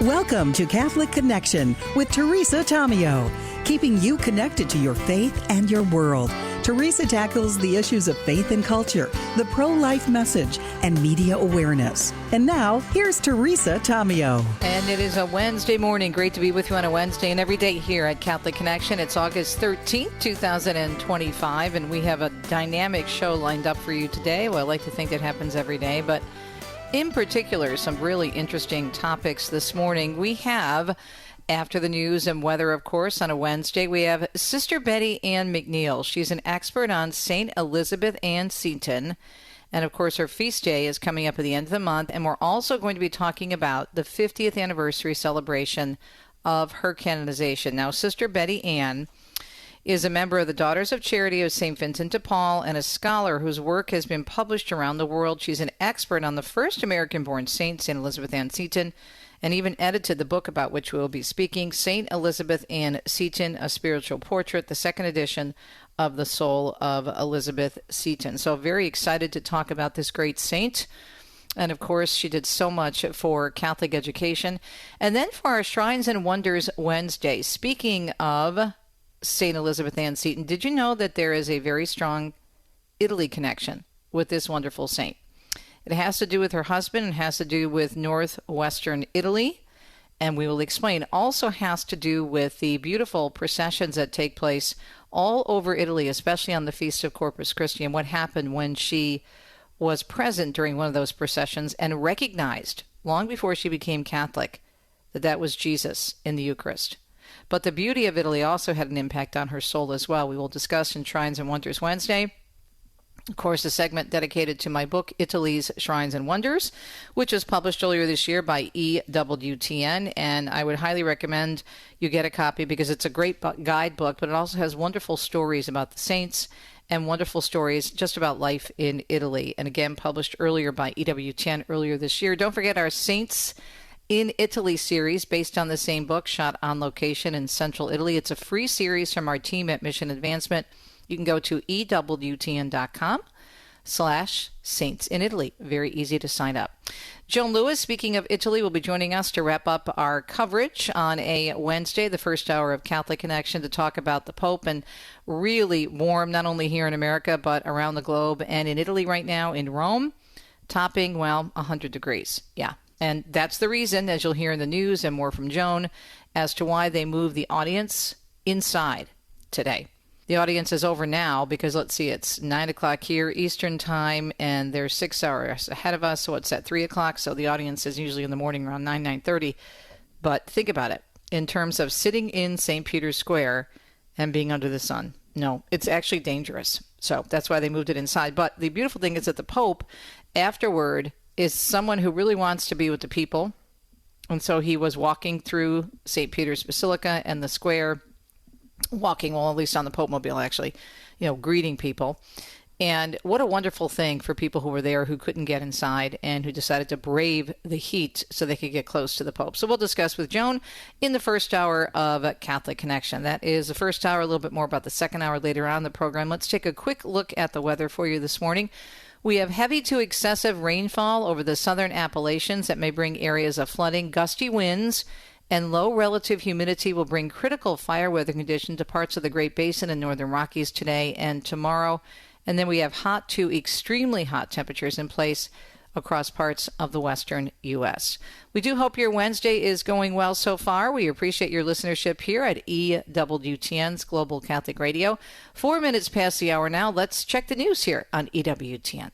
Welcome to Catholic Connection with Teresa Tomeo, keeping you connected to your faith and your world. Teresa tackles the issues of faith and culture, the pro-life message, and media awareness. And now, here's Teresa Tomeo. And it is a Wednesday morning. Great to be with you on a Wednesday and every day here at Catholic Connection. It's August 13th, 2025, and we have a dynamic show lined up for you today. Well, I like to think it happens every day, but in particular, some really interesting topics this morning. We have, after the news and weather, of course, on a Wednesday, we have Sister Betty Ann McNeil. She's an expert on St. Elizabeth Ann Seton. And, of course, her feast day is coming up at the end of the month. And we're also going to be talking about the 50th anniversary celebration of her canonization. Now, Sister Betty Ann is a member of the Daughters of Charity of St. Vincent de Paul and a scholar whose work has been published around the world. She's an expert on the first American-born saint, St. Elizabeth Ann Seton, and even edited the book about which we will be speaking, St. Elizabeth Ann Seton, A Spiritual Portrait, the second edition of the Soul of Elizabeth Seton. So very excited to talk about this great saint. And, of course, she did so much for Catholic education. And then for our Shrines and Wonders Wednesday, speaking of St. Elizabeth Ann Seton, did you know that there is a very strong Italy connection with this wonderful saint? It has to do with her husband and has to do with northwestern Italy, and we will explain. Also has to do with the beautiful processions that take place all over Italy, especially on the Feast of Corpus Christi, and what happened when she was present during one of those processions and recognized, long before she became Catholic, that that was Jesus in the Eucharist. But the beauty of Italy also had an impact on her soul as well. We will discuss in Shrines and Wonders Wednesday. Of course, a segment dedicated to my book, Italy's Shrines and Wonders, which was published earlier this year by EWTN. And I would highly recommend you get a copy because it's a great guidebook, but it also has wonderful stories about the saints and wonderful stories just about life in Italy. And again, published earlier by EWTN earlier this year. Don't forget our Saints in Italy series based on the same book, shot on location in central Italy. It's a free series from our team at Mission Advancement. You can go to EWTN.com/Saints in Italy. Very easy to sign up. Joan Lewis, speaking of Italy, will be joining us to wrap up our coverage on a Wednesday, the first hour of Catholic Connection, to talk about the Pope. And really warm, not only here in America, but around the globe and in Italy right now, in Rome, topping, 100 degrees. Yeah. And that's the reason, as you'll hear in the news and more from Joan, as to why they moved the audience inside today. The audience is over now because, let's see, it's 9 o'clock here Eastern time, and they're 6 hours ahead of us, so it's at 3 o'clock, so the audience is usually in the morning around 9:30. But think about it, in terms of sitting in St. Peter's Square and being under the sun. No, it's actually dangerous. So that's why they moved it inside. But the beautiful thing is that the Pope, afterward, is someone who really wants to be with the people. And so he was walking through St. Peter's Basilica and the square, walking, well, at least on the Pope Mobile, actually, greeting people. And what a wonderful thing for people who were there who couldn't get inside and who decided to brave the heat so they could get close to the Pope. So we'll discuss with Joan in the first hour of Catholic Connection. That is the first hour, a little bit more about the second hour later on in the program. Let's take a quick look at the weather for you this morning. We have heavy to excessive rainfall over the southern Appalachians that may bring areas of flooding. Gusty winds and low relative humidity will bring critical fire weather conditions to parts of the Great Basin and northern Rockies today and tomorrow. And then we have hot to extremely hot temperatures in place across parts of the western U.S. We do hope your Wednesday is going well so far. We appreciate your listenership here at EWTN's Global Catholic Radio. 4 minutes past the hour now. Let's check the news here on EWTN.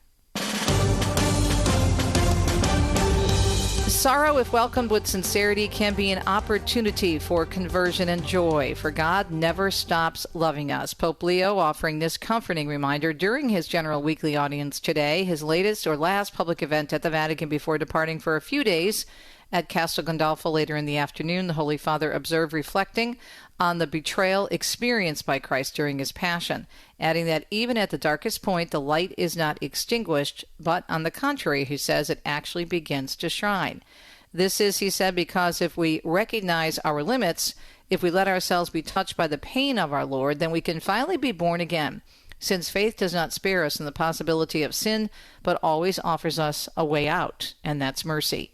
Sorrow, if welcomed with sincerity, can be an opportunity for conversion and joy, for God never stops loving us. Pope Leo offering this comforting reminder during his general weekly audience today, his latest or last public event at the Vatican before departing for a few days at Castel Gandolfo later in the afternoon. The Holy Father observed reflecting on the betrayal experienced by Christ during his passion, adding that even at the darkest point, the light is not extinguished, but on the contrary, he says, it actually begins to shine. This is, he said, because if we recognize our limits, if we let ourselves be touched by the pain of our Lord, then we can finally be born again, since faith does not spare us in the possibility of sin, but always offers us a way out, and that's mercy.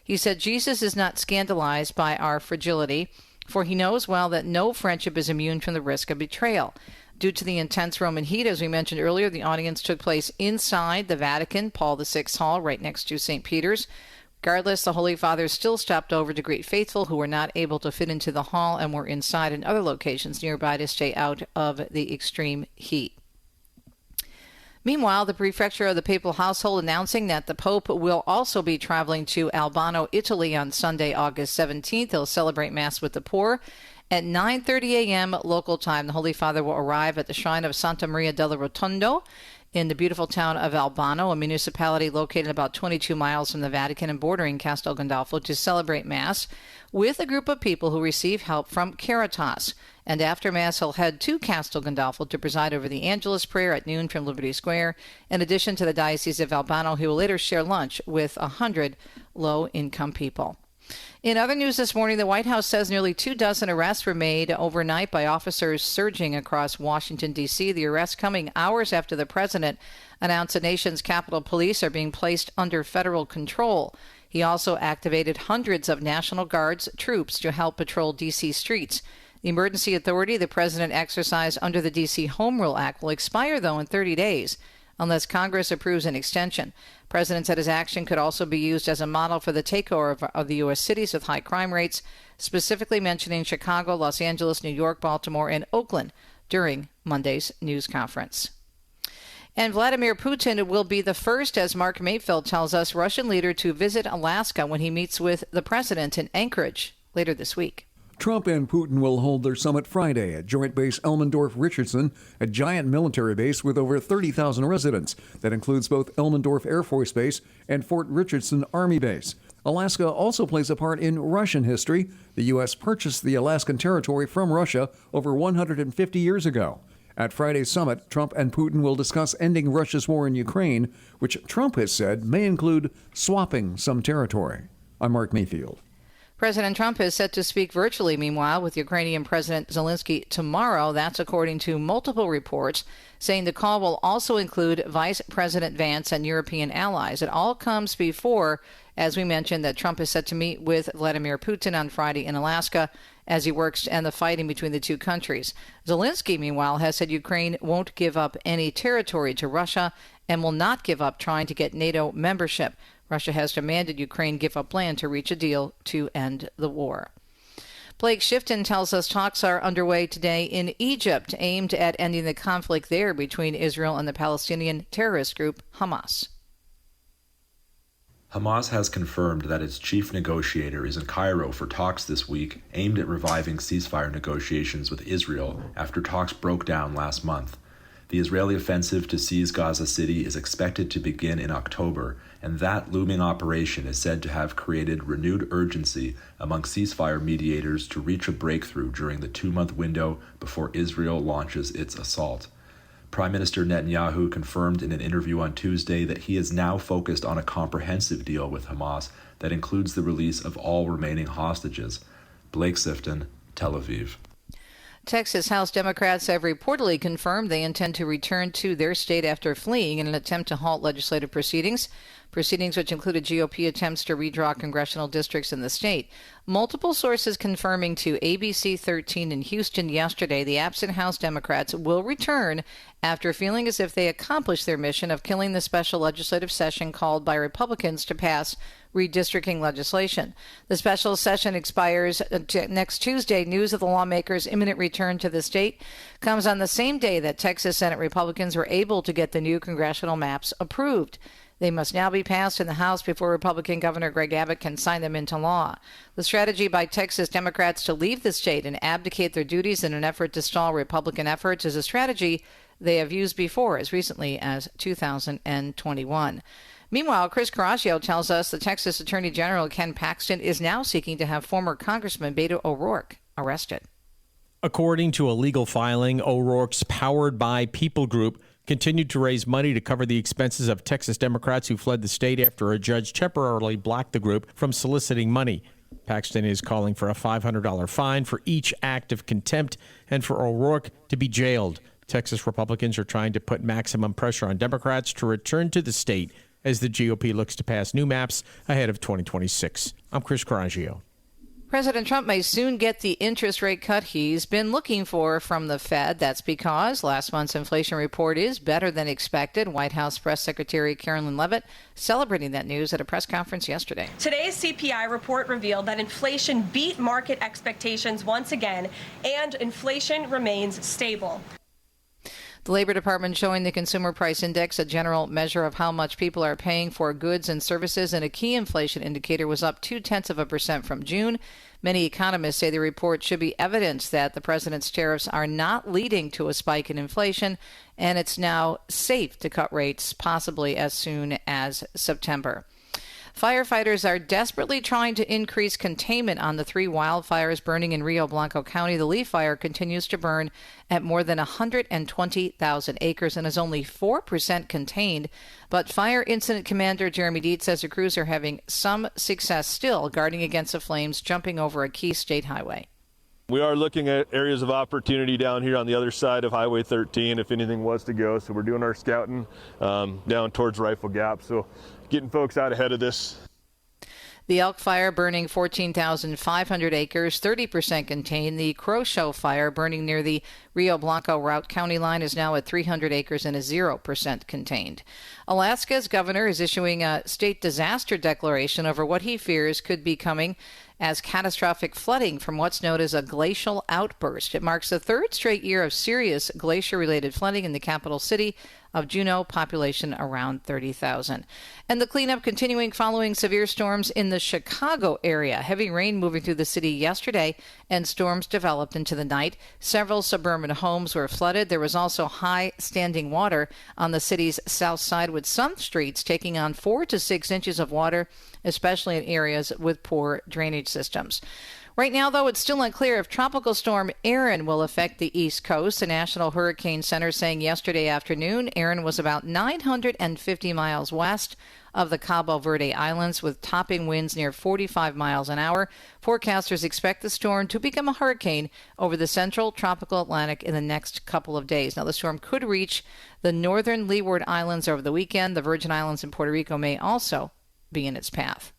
He said, Jesus is not scandalized by our fragility, for he knows well that no friendship is immune from the risk of betrayal. Due to the intense Roman heat, as we mentioned earlier, the audience took place inside the Vatican, Paul VI Hall, right next to St. Peter's. Regardless, the Holy Father still stopped over to greet faithful who were not able to fit into the hall and were inside in other locations nearby to stay out of the extreme heat. Meanwhile, the prefecture of the papal household announcing that the Pope will also be traveling to Albano, Italy on Sunday, August 17th. He'll celebrate Mass with the poor. At 9:30 a.m. local time, the Holy Father will arrive at the shrine of Santa Maria della Rotondo in the beautiful town of Albano, a municipality located about 22 miles from the Vatican and bordering Castel Gandolfo, to celebrate Mass with a group of people who receive help from Caritas. And after Mass, he'll head to Castel Gandolfo to preside over the Angelus prayer at noon from Liberty Square. In addition to the Diocese of Albano, he will later share lunch with 100 low-income people. In other news this morning, the White House says nearly 24 arrests were made overnight by officers surging across Washington, D.C. The arrests coming hours after the president announced the nation's Capitol Police are being placed under federal control. He also activated hundreds of National Guard's troops to help patrol D.C. streets. The emergency authority the president exercised under the D.C. Home Rule Act will expire, though, in 30 days. Unless Congress approves an extension. The president said his action could also be used as a model for the takeover of the U.S. cities with high crime rates, specifically mentioning Chicago, Los Angeles, New York, Baltimore, and Oakland during Monday's news conference. And Vladimir Putin will be the first, as Mark Mayfield tells us, Russian leader to visit Alaska when he meets with the president in Anchorage later this week. Trump and Putin will hold their summit Friday at Joint Base Elmendorf-Richardson, a giant military base with over 30,000 residents. That includes both Elmendorf Air Force Base and Fort Richardson Army Base. Alaska also plays a part in Russian history. The U.S. purchased the Alaskan territory from Russia over 150 years ago. At Friday's summit, Trump and Putin will discuss ending Russia's war in Ukraine, which Trump has said may include swapping some territory. I'm Mark Mayfield. President Trump is set to speak virtually, meanwhile, with Ukrainian President Zelensky tomorrow. That's according to multiple reports, saying the call will also include Vice President Vance and European allies. It all comes before, as we mentioned, that Trump is set to meet with Vladimir Putin on Friday in Alaska as he works to end the fighting between the two countries. Zelensky, meanwhile, has said Ukraine won't give up any territory to Russia and will not give up trying to get NATO membership. Russia has demanded Ukraine give up land to reach a deal to end the war. Blake Shifton tells us talks are underway today in Egypt, aimed at ending the conflict there between Israel and the Palestinian terrorist group Hamas. Hamas has confirmed that its chief negotiator is in Cairo for talks this week aimed at reviving ceasefire negotiations with Israel after talks broke down last month. The Israeli offensive to seize Gaza City is expected to begin in October, and that looming operation is said to have created renewed urgency among ceasefire mediators to reach a breakthrough during the 2-month window before Israel launches its assault. Prime Minister Netanyahu confirmed in an interview on Tuesday that he is now focused on a comprehensive deal with Hamas that includes the release of all remaining hostages. Blake Sifton, Tel Aviv. Texas House Democrats have reportedly confirmed they intend to return to their state after fleeing in an attempt to halt legislative proceedings which included GOP attempts to redraw congressional districts in the state. Multiple sources confirming to ABC 13 in Houston yesterday the absent House Democrats will return after feeling as if they accomplished their mission of killing the special legislative session called by Republicans to pass redistricting legislation. The special session expires next Tuesday. News of the lawmakers' imminent return to the state comes on the same day that Texas Senate Republicans were able to get the new congressional maps approved. They must now be passed in the House before Republican Governor Greg Abbott can sign them into law. The strategy by Texas Democrats to leave the state and abdicate their duties in an effort to stall Republican efforts is a strategy they have used before, as recently as 2021. Meanwhile, Chris Caraccio tells us the Texas Attorney General Ken Paxton is now seeking to have former Congressman Beto O'Rourke arrested. According to a legal filing, O'Rourke's Powered by People group continued to raise money to cover the expenses of Texas Democrats who fled the state after a judge temporarily blocked the group from soliciting money. Paxton is calling for a $500 fine for each act of contempt and for O'Rourke to be jailed. Texas Republicans are trying to put maximum pressure on Democrats to return to the state as the GOP looks to pass new maps ahead of 2026. I'm Chris Coraggio. President Trump may soon get the interest rate cut he's been looking for from the Fed. That's because last month's inflation report is better than expected. White House Press Secretary Carolyn Leavitt celebrating that news at a press conference yesterday. Today's CPI report revealed that inflation beat market expectations once again, and inflation remains stable. The Labor Department showing the Consumer Price Index, a general measure of how much people are paying for goods and services, and a key inflation indicator, was up 0.2% from June. Many economists say the report should be evidence that the president's tariffs are not leading to a spike in inflation, and it's now safe to cut rates possibly as soon as September. Firefighters are desperately trying to increase containment on the 3 wildfires burning in Rio Blanco County. The Leaf Fire continues to burn at more than 120,000 acres and is only 4% contained. But Fire Incident Commander Jeremy Dietz says the crews are having some success still guarding against the flames jumping over a key state highway. We are looking at areas of opportunity down here on the other side of Highway 13 if anything was to go. So we're doing our scouting down towards Rifle Gap. So getting folks out ahead of this. The Elk Fire burning 14,500 acres, 30% contained. The Crow Show Fire burning near the Rio Blanco Route County line is now at 300 acres and is 0% contained. Alaska's governor is issuing a state disaster declaration over what he fears could be coming as catastrophic flooding from what's known as a glacial outburst. It marks the 3rd straight year of serious glacier-related flooding in the capital city of Juneau, population around 30,000. And the cleanup continuing following severe storms in the Chicago area. Heavy rain moving through the city yesterday, and storms developed into the night. Several suburban homes were flooded. There was also high standing water on the city's south side, with some streets taking on 4 to 6 inches of water, especially in areas with poor drainage systems. Right now, though, it's still unclear if Tropical Storm Erin will affect the East Coast. The National Hurricane Center saying yesterday afternoon Erin was about 950 miles west of the Cabo Verde Islands with topping winds near 45 miles an hour. Forecasters expect the storm to become a hurricane over the central tropical Atlantic in the next couple of days. Now, the storm could reach the northern Leeward Islands over the weekend. The Virgin Islands and Puerto Rico may also be in its path.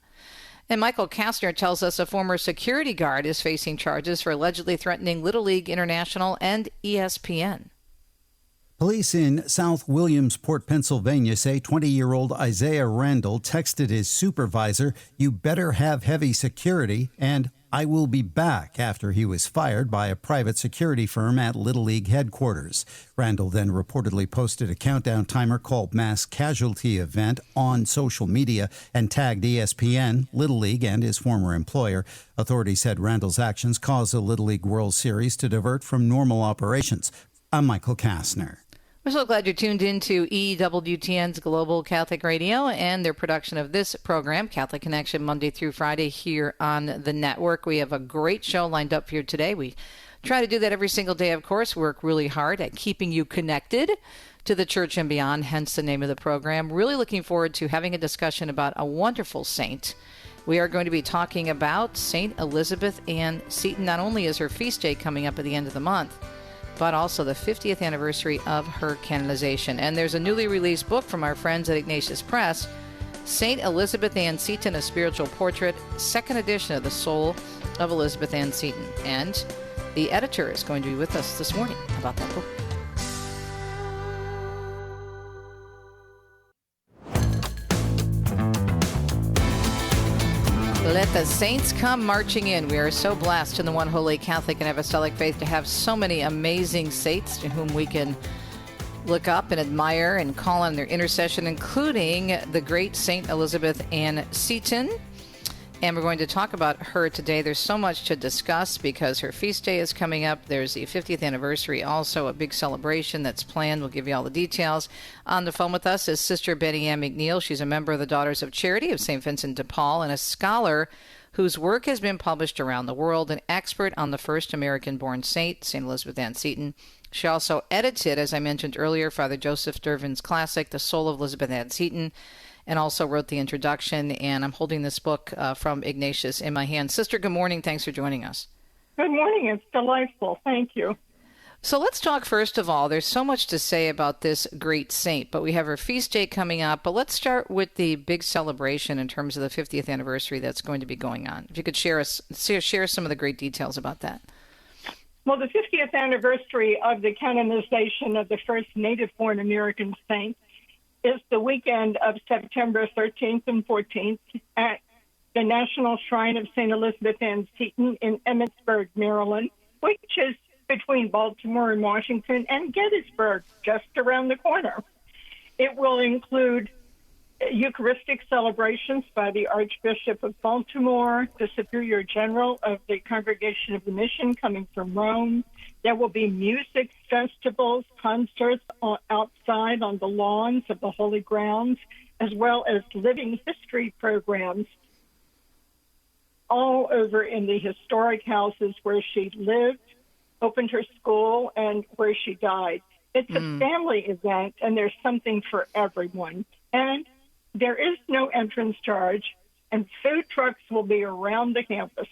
And Michael Kastner tells us a former security guard is facing charges for allegedly threatening Little League International and ESPN. Police in South Williamsport, Pennsylvania say 20-year-old Isaiah Randall texted his supervisor, "You better have heavy security," and "I will be back," after he was fired by a private security firm at Little League headquarters. Randall then reportedly posted a countdown timer called Mass Casualty Event on social media and tagged ESPN, Little League, and his former employer. Authorities said Randall's actions caused the Little League World Series to divert from normal operations. I'm Michael Kastner. We're so glad you're tuned in to EWTN's Global Catholic Radio and their production of this program, Catholic Connection, Monday through Friday here on the network. We have a great show lined up for you today. We try to do that every single day, of course. Work really hard at keeping you connected to the church and beyond, hence the name of the program. Really looking forward to having a discussion about a wonderful saint. We are going to be talking about St. Elizabeth Ann Seton. Not only is her feast day coming up at the end of the month, but also the 50th anniversary of her canonization. And there's a newly released book from our friends at Ignatius Press, St. Elizabeth Ann Seton, A Spiritual Portrait, 2nd edition of The Soul of Elizabeth Ann Seton. And the editor is going to be with us this morning about that book. Let the saints come marching in. We are so blessed in the one holy Catholic and Apostolic faith to have so many amazing saints to whom we can look up and admire and call on their intercession, including the great St. Elizabeth Ann Seton. And we're going to talk about her today. There's so much to discuss because her feast day is coming up. There's the 50th anniversary, also a big celebration that's planned. We'll give you all the details. On the phone with us is Sister Betty Ann McNeil. She's a member of the Daughters of Charity of St. Vincent de Paul and a scholar whose work has been published around the world, an expert on the first American-born saint, St. Elizabeth Ann Seton. She also edited, as I mentioned earlier, Father Joseph Dervin's classic, The Soul of Elizabeth Ann Seton, and also wrote the introduction. And I'm holding this book from Ignatius in my hand. Sister, good morning. Thanks for joining us. Good morning. It's delightful. Thank you. So let's talk first of all. There's so much to say about this great saint, but we have her feast day coming up. But let's start with the big celebration in terms of the 50th anniversary that's going to be going on. If you could share some of the great details about that. Well, the 50th anniversary of the canonization of the first native-born American saint is the weekend of September 13th and 14th at the National Shrine of St. Elizabeth Ann Seton in Emmitsburg, Maryland, which is between Baltimore and Washington, and Gettysburg, just around the corner. It will include Eucharistic celebrations by the Archbishop of Baltimore, the Superior General of the Congregation of the Mission coming from Rome. There will be music festivals, concerts outside on the lawns of the holy grounds, as well as living history programs all over in the historic houses where she lived, opened her school, and where she died. It's a family event, and there's something for everyone. And there is no entrance charge, and food trucks will be around the campus.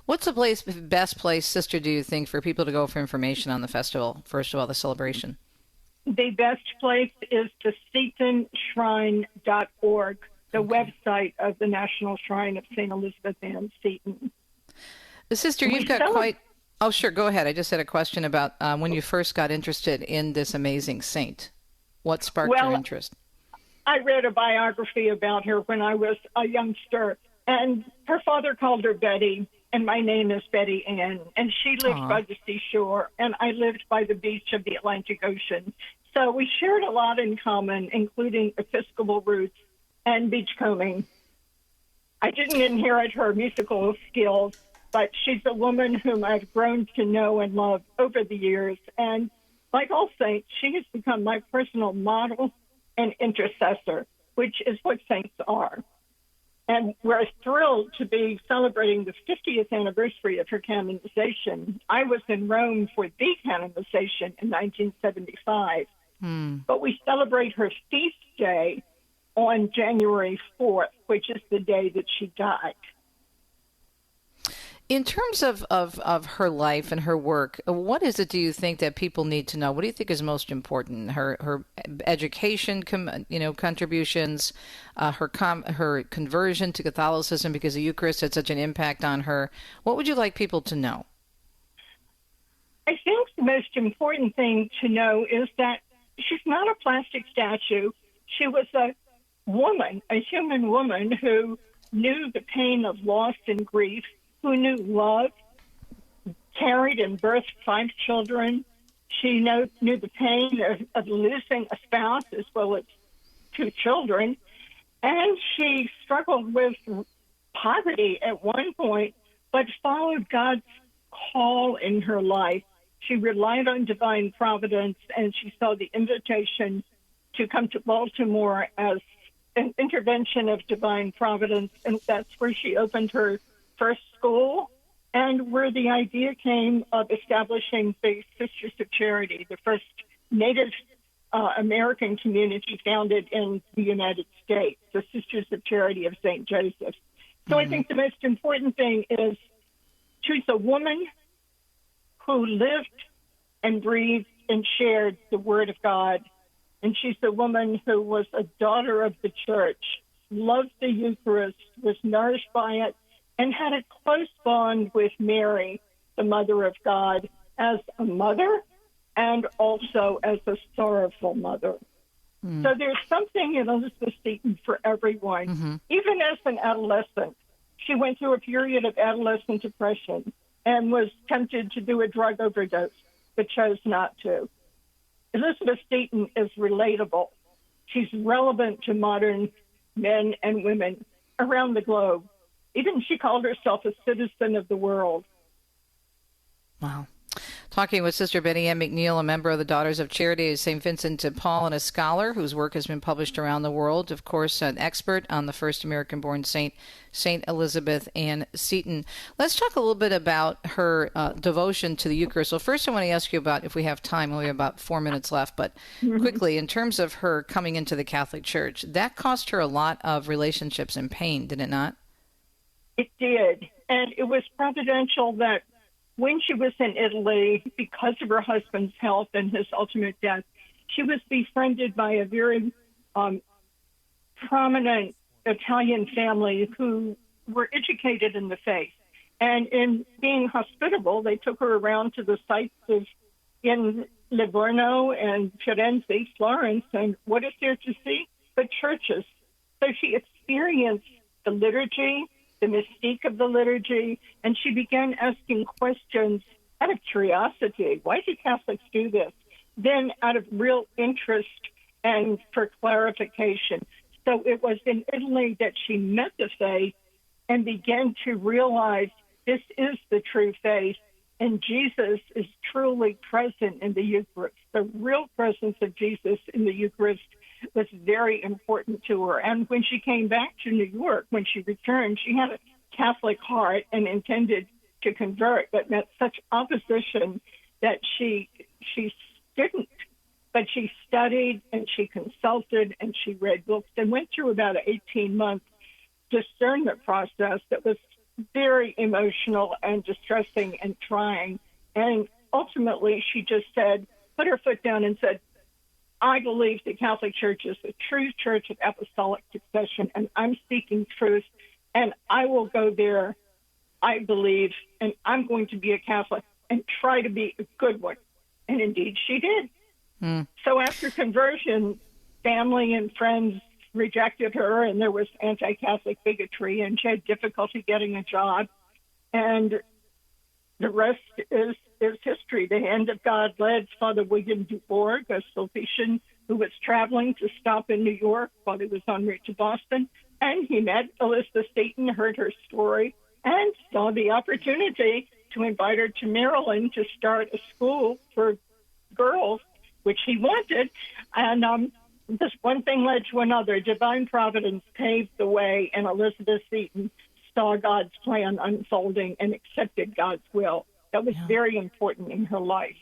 What's the best place, Sister, do you think, for people to go for information on the festival, first of all, the celebration? The best place is the SetonShrine.org, the website of the National Shrine of St. Elizabeth Ann Seton. Sister, you've got quite... Oh, sure. Go ahead. I just had a question about when you first got interested in this amazing saint. What sparked your interest? I read a biography about her when I was a youngster, and her father called her Betty, and my name is Betty Ann, and she lived by the seashore, and I lived by the beach of the Atlantic Ocean. So we shared a lot in common, including Episcopal roots and beachcombing. I didn't inherit her musical skills, but she's a woman whom I've grown to know and love over the years. And like all saints, she has become my personal model and intercessor, which is what saints are. And we're thrilled to be celebrating the 50th anniversary of her canonization. I was in Rome for the canonization in 1975. But we celebrate her feast day on January 4th, which is the day that she died. In terms of her life and her work, what is it, do you think, that people need to know? What do you think is most important? Her education, contributions, her conversion to Catholicism because the Eucharist had such an impact on her. What would you like people to know? I think the most important thing to know is that she's not a plastic statue. She was a woman, a human woman who knew the pain of loss and grief, who knew love, carried and birthed 5 children. She knew the pain of losing a spouse as well as 2 children. And she struggled with poverty at one point, but followed God's call in her life. She relied on divine providence, and she saw the invitation to come to Baltimore as an intervention of divine providence. And that's where she opened her first school, and where the idea came of establishing the Sisters of Charity, the first Native American community founded in the United States, the Sisters of Charity of St. Joseph. So I think the most important thing is she's a woman who lived and breathed and shared the Word of God, and she's a woman who was a daughter of the Church, loved the Eucharist, was nourished by it, and had a close bond with Mary, the Mother of God, as a mother and also as a sorrowful mother. So there's something in Elizabeth Seton for everyone. Even as an adolescent, she went through a period of adolescent depression and was tempted to do a drug overdose, but chose not to. Elizabeth Seton is relatable. She's relevant to modern men and women around the globe. Even she called herself a citizen of the world. Wow. Talking with Sister Betty Ann McNeil, a member of the Daughters of Charity of St. Vincent de Paul and a scholar whose work has been published around the world. Of course, an expert on the first American-born saint, St. Elizabeth Ann Seton. Let's talk a little bit about her devotion to the Eucharist. Well, first I want to ask you about, if we have time, we have about 4 minutes left, but quickly, in terms of her coming into the Catholic Church, that cost her a lot of relationships and pain, did it not? It did. And it was providential that when she was in Italy, because of her husband's health and his ultimate death, she was befriended by a very prominent Italian family who were educated in the faith. And in being hospitable, they took her around to the sites in Livorno and Firenze, Florence, and what is there to see but churches? So she experienced the liturgy, the mystique of the liturgy, and she began asking questions out of curiosity. Why do Catholics do this? Then out of real interest and for clarification. So it was in Italy that she met the faith and began to realize this is the true faith, and Jesus is truly present in the Eucharist. The real presence of Jesus in the Eucharist was very important to her. And when she came back to New York, when she returned, she had a Catholic heart and intended to convert, but met such opposition that she didn't. But she studied and she consulted and she read books and went through about an 18-month discernment process that was very emotional and distressing and trying. And ultimately, she just put her foot down and said, I believe the Catholic Church is the true church of apostolic succession, and I'm seeking truth, and I will go there, I believe, and I'm going to be a Catholic and try to be a good one. And indeed, she did. So after conversion, family and friends rejected her, and there was anti-Catholic bigotry, and she had difficulty getting a job. And the rest is history. The hand of God led Father William Dubourg, a Sulpician who was traveling to stop in New York while he was en route to Boston. And he met Elizabeth Seton, heard her story, and saw the opportunity to invite her to Maryland to start a school for girls, which he wanted. And this one thing led to another. Divine providence paved the way, and Elizabeth Seton saw God's plan unfolding and accepted God's will. That was very important in her life.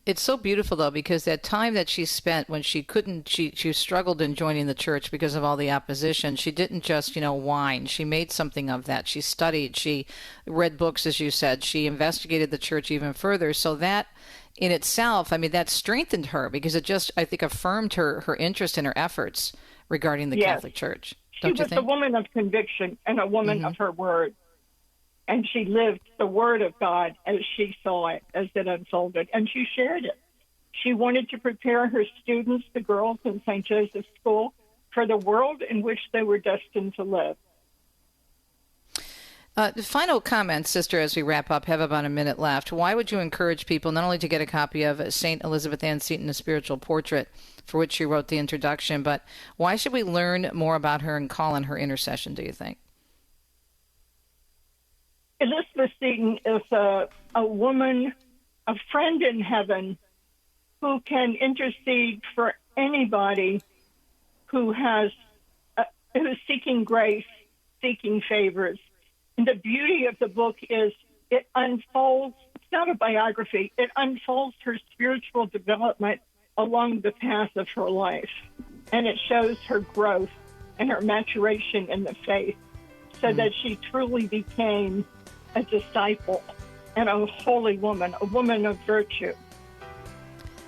It's so beautiful, though, because that time that she spent when she couldn't, she struggled in joining the church because of all the opposition. She didn't just, whine. She made something of that. She studied. She read books, as you said. She investigated the church even further. So that in itself, that strengthened her because it just, I think, affirmed her interest in her efforts regarding the Catholic Church. She was a woman of conviction and a woman of her word. And she lived the word of God as she saw it, as it unfolded, and she shared it. She wanted to prepare her students, the girls in St. Joseph's School, for the world in which they were destined to live. The final comments, Sister, as we wrap up, have about a minute left. Why would you encourage people not only to get a copy of St. Elizabeth Ann Seton, A Spiritual Portrait, for which she wrote the introduction, but why should we learn more about her and call on her intercession, do you think? Elizabeth Seton is a woman, a friend in heaven, who can intercede for anybody who is seeking grace, seeking favors. And the beauty of the book is it unfolds, it's not a biography, it unfolds her spiritual development along the path of her life. And it shows her growth and her maturation in the faith so that she truly became a disciple and a holy woman, a woman of virtue.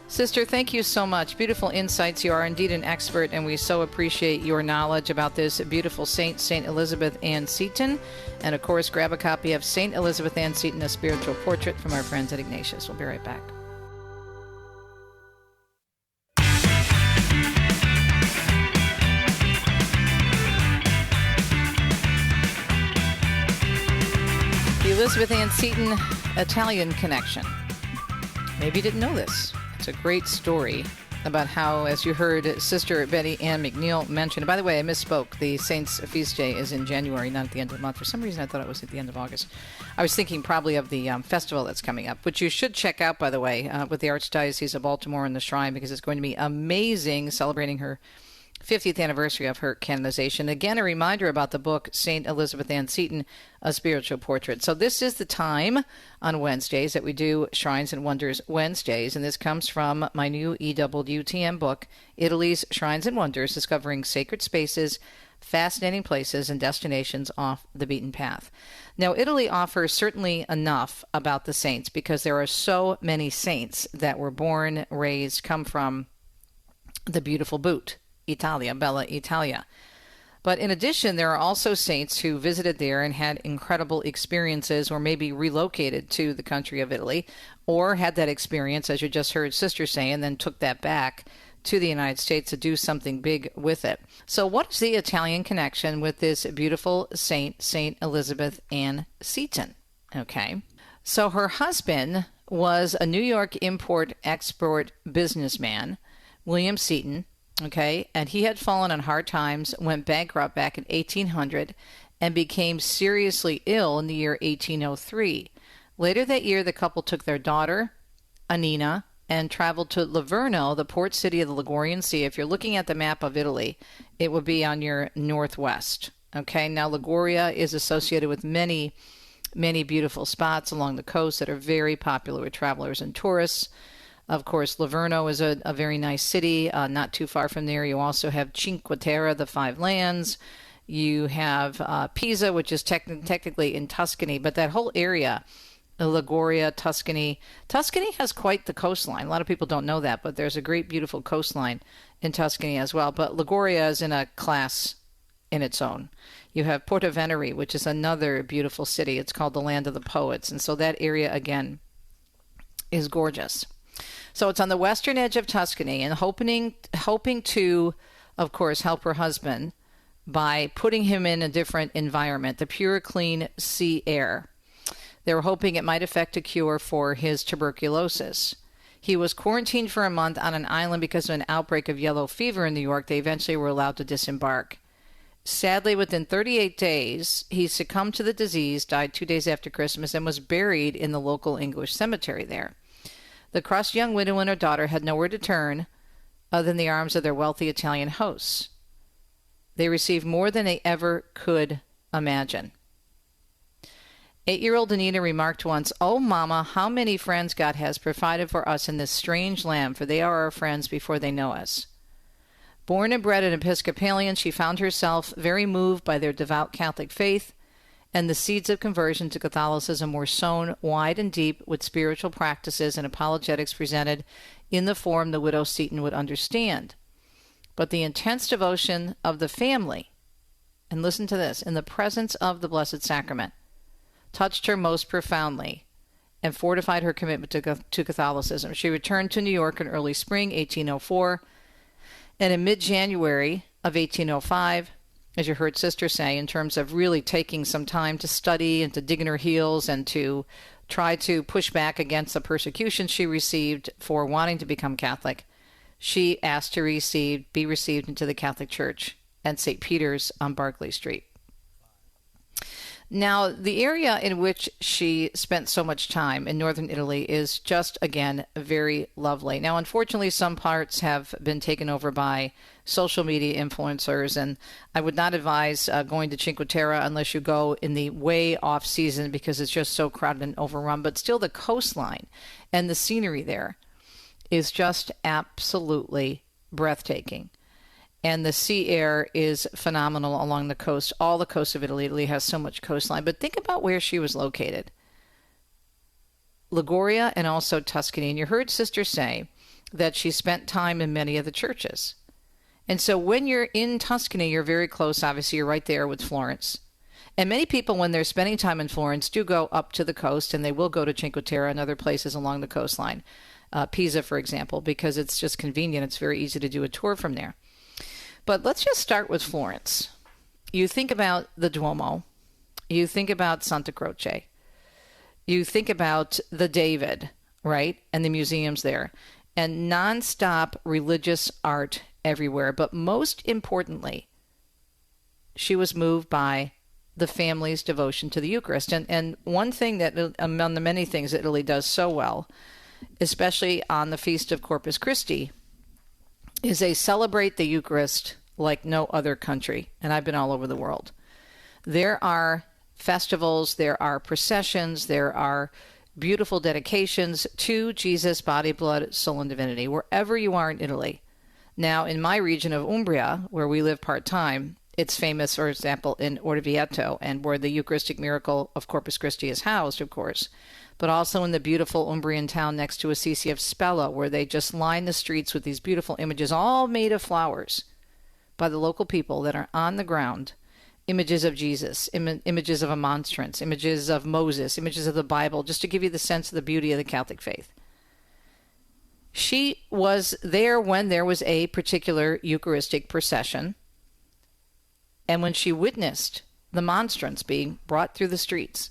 Sister, thank you so much. Beautiful insights. You are indeed an expert, and we so appreciate your knowledge about this beautiful saint, St. Elizabeth Ann Seton. And, of course, grab a copy of St. Elizabeth Ann Seton, A Spiritual Portrait from our friends at Ignatius. We'll be right back. The Elizabeth Ann Seton Italian connection. Maybe you didn't know this. It's a great story about how, as you heard Sister Betty Ann McNeil mention, by the way, I misspoke. The Saints' feast day is in January, not at the end of the month. For some reason, I thought it was at the end of August. I was thinking probably of the festival that's coming up, which you should check out, by the way, with the Archdiocese of Baltimore and the Shrine, because it's going to be amazing, celebrating her 50th anniversary of her canonization. Again, a reminder about the book, St. Elizabeth Ann Seton, A Spiritual Portrait. So this is the time on Wednesdays that we do Shrines and Wonders Wednesdays, and this comes from my new EWTN book, Italy's Shrines and Wonders, Discovering Sacred Spaces, fascinating places and destinations off the beaten path. Now, Italy offers certainly enough about the saints because there are so many saints that were born, raised, come from the beautiful boot, Italia, Bella Italia. But in addition, there are also saints who visited there and had incredible experiences, or maybe relocated to the country of Italy, or had that experience, as you just heard Sister say, and then took that back to the United States to do something big with it. So what is the Italian connection with this beautiful saint, Saint Elizabeth Ann Seton? Okay. So her husband was a New York import-export businessman, William Seton, okay, and he had fallen on hard times, went bankrupt back in 1800, and became seriously ill in the year 1803. Later that year, the couple took their daughter, Annina, and traveled to Livorno, the port city of the Ligurian Sea. If you're looking at the map of Italy, it would be on your northwest. Okay, now Liguria is associated with many, many beautiful spots along the coast that are very popular with travelers and tourists. Of course, Livorno is a very nice city, not too far from there. You also have Cinque Terre, the Five Lands. You have Pisa, which is technically in Tuscany, but that whole area, Liguria, Tuscany. Tuscany has quite the coastline. A lot of people don't know that, but there's a great, beautiful coastline in Tuscany as well. But Liguria is in a class in its own. You have Porto Venere, which is another beautiful city. It's called the Land of the Poets. And so that area, again, is gorgeous. So it's on the western edge of Tuscany, and hoping to, of course, help her husband by putting him in a different environment, the pure, clean sea air. They were hoping it might effect a cure for his tuberculosis. He was quarantined for a month on an island because of an outbreak of yellow fever in New York. They eventually were allowed to disembark. Sadly, within 38 days, he succumbed to the disease, died 2 days after Christmas, and was buried in the local English cemetery there. The crushed young widow and her daughter had nowhere to turn other than the arms of their wealthy Italian hosts. They received more than they ever could imagine. 8-year-old Anita remarked once, "Oh, Mama, how many friends God has provided for us in this strange land, for they are our friends before they know us." Born and bred an Episcopalian, she found herself very moved by their devout Catholic faith, and the seeds of conversion to Catholicism were sown wide and deep with spiritual practices and apologetics presented in the form the widow Seton would understand. But the intense devotion of the family, and listen to this, in the presence of the Blessed Sacrament, touched her most profoundly and fortified her commitment to Catholicism. She returned to New York in early spring 1804, and in mid-January of 1805, as you heard Sister say, in terms of really taking some time to study and to dig in her heels and to try to push back against the persecution she received for wanting to become Catholic, she asked to be received into the Catholic Church at St. Peter's on Barclay Street. Now, the area in which she spent so much time in northern Italy is just, again, very lovely. Now, unfortunately, some parts have been taken over by social media influencers, and I would not advise going to Cinque Terre unless you go in the way off season because it's just so crowded and overrun. But still, the coastline and the scenery there is just absolutely breathtaking. And the sea air is phenomenal along the coast. All the coast of Italy. Italy has so much coastline. But think about where she was located. Liguria and also Tuscany. And you heard Sister say that she spent time in many of the churches. And so when you're in Tuscany, you're very close. Obviously, you're right there with Florence. And many people, when they're spending time in Florence, do go up to the coast, and they will go to Cinque Terre and other places along the coastline. Pisa, for example, because it's just convenient. It's very easy to do a tour from there. But let's just start with Florence. You think about the Duomo. You think about Santa Croce. You think about the David, right? And the museums there. And nonstop religious art everywhere. But most importantly, she was moved by the family's devotion to the Eucharist. And one thing that, among the many things that Italy does so well, especially on the Feast of Corpus Christi, is they celebrate the Eucharist like no other country. And I've been all over the world. There are festivals, there are processions, there are beautiful dedications to Jesus' body, blood, soul, and divinity, wherever you are in Italy. Now, in my region of Umbria, where we live part-time, It's famous, for example, in Orvieto, and where the Eucharistic miracle of Corpus Christi is housed, of course, but also in the beautiful Umbrian town next to Assisi of Spella, where they just line the streets with these beautiful images, all made of flowers by the local people that are on the ground. Images of Jesus, images of a monstrance, images of Moses, images of the Bible, just to give you the sense of the beauty of the Catholic faith. She was there when there was a particular Eucharistic procession, and when she witnessed the monstrance being brought through the streets,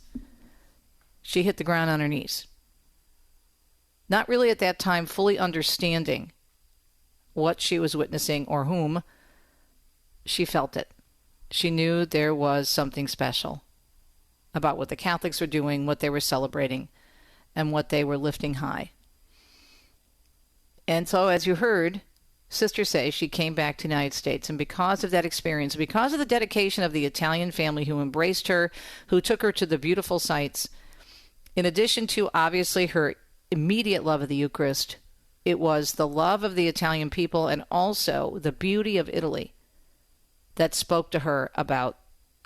she hit the ground on her knees. Not really at that time fully understanding what she was witnessing or whom. She felt it. She knew there was something special about what the Catholics were doing, what they were celebrating, and what they were lifting high. And so, as you heard Sister say, she came back to the United States, and because of that experience, because of the dedication of the Italian family who embraced her, who took her to the beautiful sites, in addition to obviously her immediate love of the Eucharist, it was the love of the Italian people and also the beauty of Italy that spoke to her about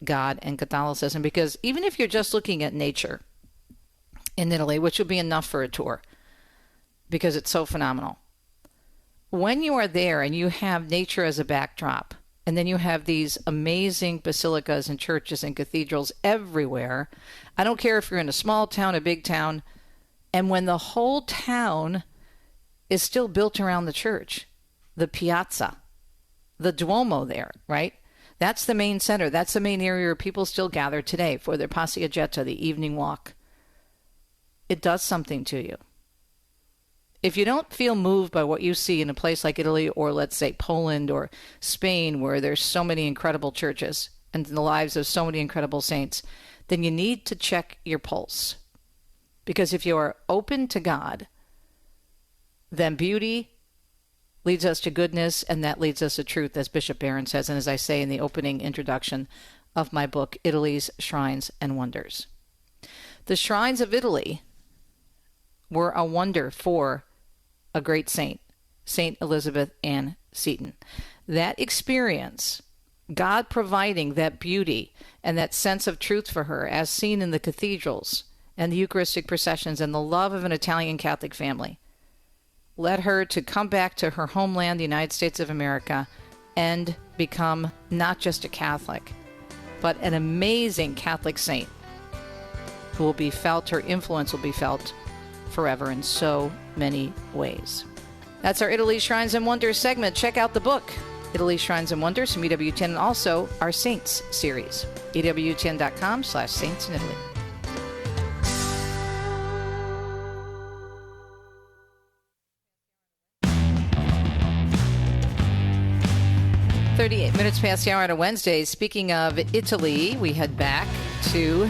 God and Catholicism. Because even if you're just looking at nature in Italy, which would be enough for a tour, because it's so phenomenal, when you are there and you have nature as a backdrop, and then you have these amazing basilicas and churches and cathedrals everywhere, I don't care if you're in a small town, a big town, and when the whole town is still built around the church, the piazza, the Duomo there, right? That's the main center. That's the main area where people still gather today for their passeggiata, the evening walk. It does something to you. If you don't feel moved by what you see in a place like Italy or, let's say, Poland or Spain, where there's so many incredible churches and the lives of so many incredible saints, then you need to check your pulse. Because if you are open to God, then beauty leads us to goodness, and that leads us to truth, as Bishop Barron says, and as I say in the opening introduction of my book, Italy's Shrines and Wonders. The shrines of Italy were a wonder for a great saint, Saint Elizabeth Ann Seton. That experience, God providing that beauty and that sense of truth for her, as seen in the cathedrals and the Eucharistic processions and the love of an Italian Catholic family, led her to come back to her homeland, the United States of America, and become not just a Catholic, but an amazing Catholic saint who will be felt, her influence will be felt forever in so many ways. That's our Italy Shrines and Wonders segment. Check out the book, Italy Shrines and Wonders from EWTN, and also our Saints series, EWTN.com/Saints in Italy. Minutes past the hour on a Wednesday. Speaking of Italy, we head back to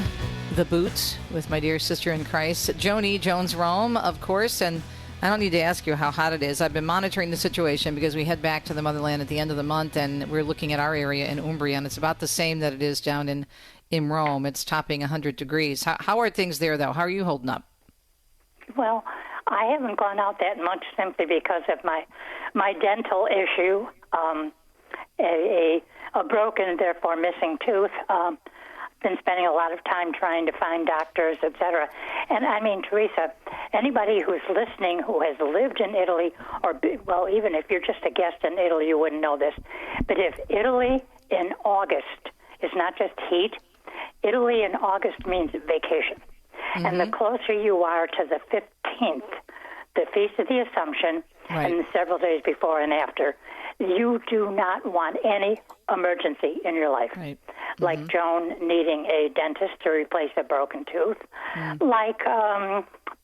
the boot with my dear sister in Christ, Joni Jones Rome, of course. And I don't need to ask you how hot it is. I've been monitoring the situation because we head back to the motherland at the end of the month, and we're looking at our area in Umbria, and it's about the same that it is down in Rome. It's topping 100 degrees. How are things there, though? How are you holding up? Well, I haven't gone out that much simply because of my dental issue. A broken, therefore missing tooth. Been spending a lot of time trying to find doctors, etc. And I mean, Teresa, anybody who's listening who has lived in Italy, or, well, even if you're just a guest in Italy, you wouldn't know this. But if Italy in August is not just heat, Italy in August means vacation. Mm-hmm. And the closer you are to the 15th, the Feast of the Assumption, right, and the several days before and after, you do not want any emergency in your life. Right. Mm-hmm. Like Joan needing a dentist to replace a broken tooth, like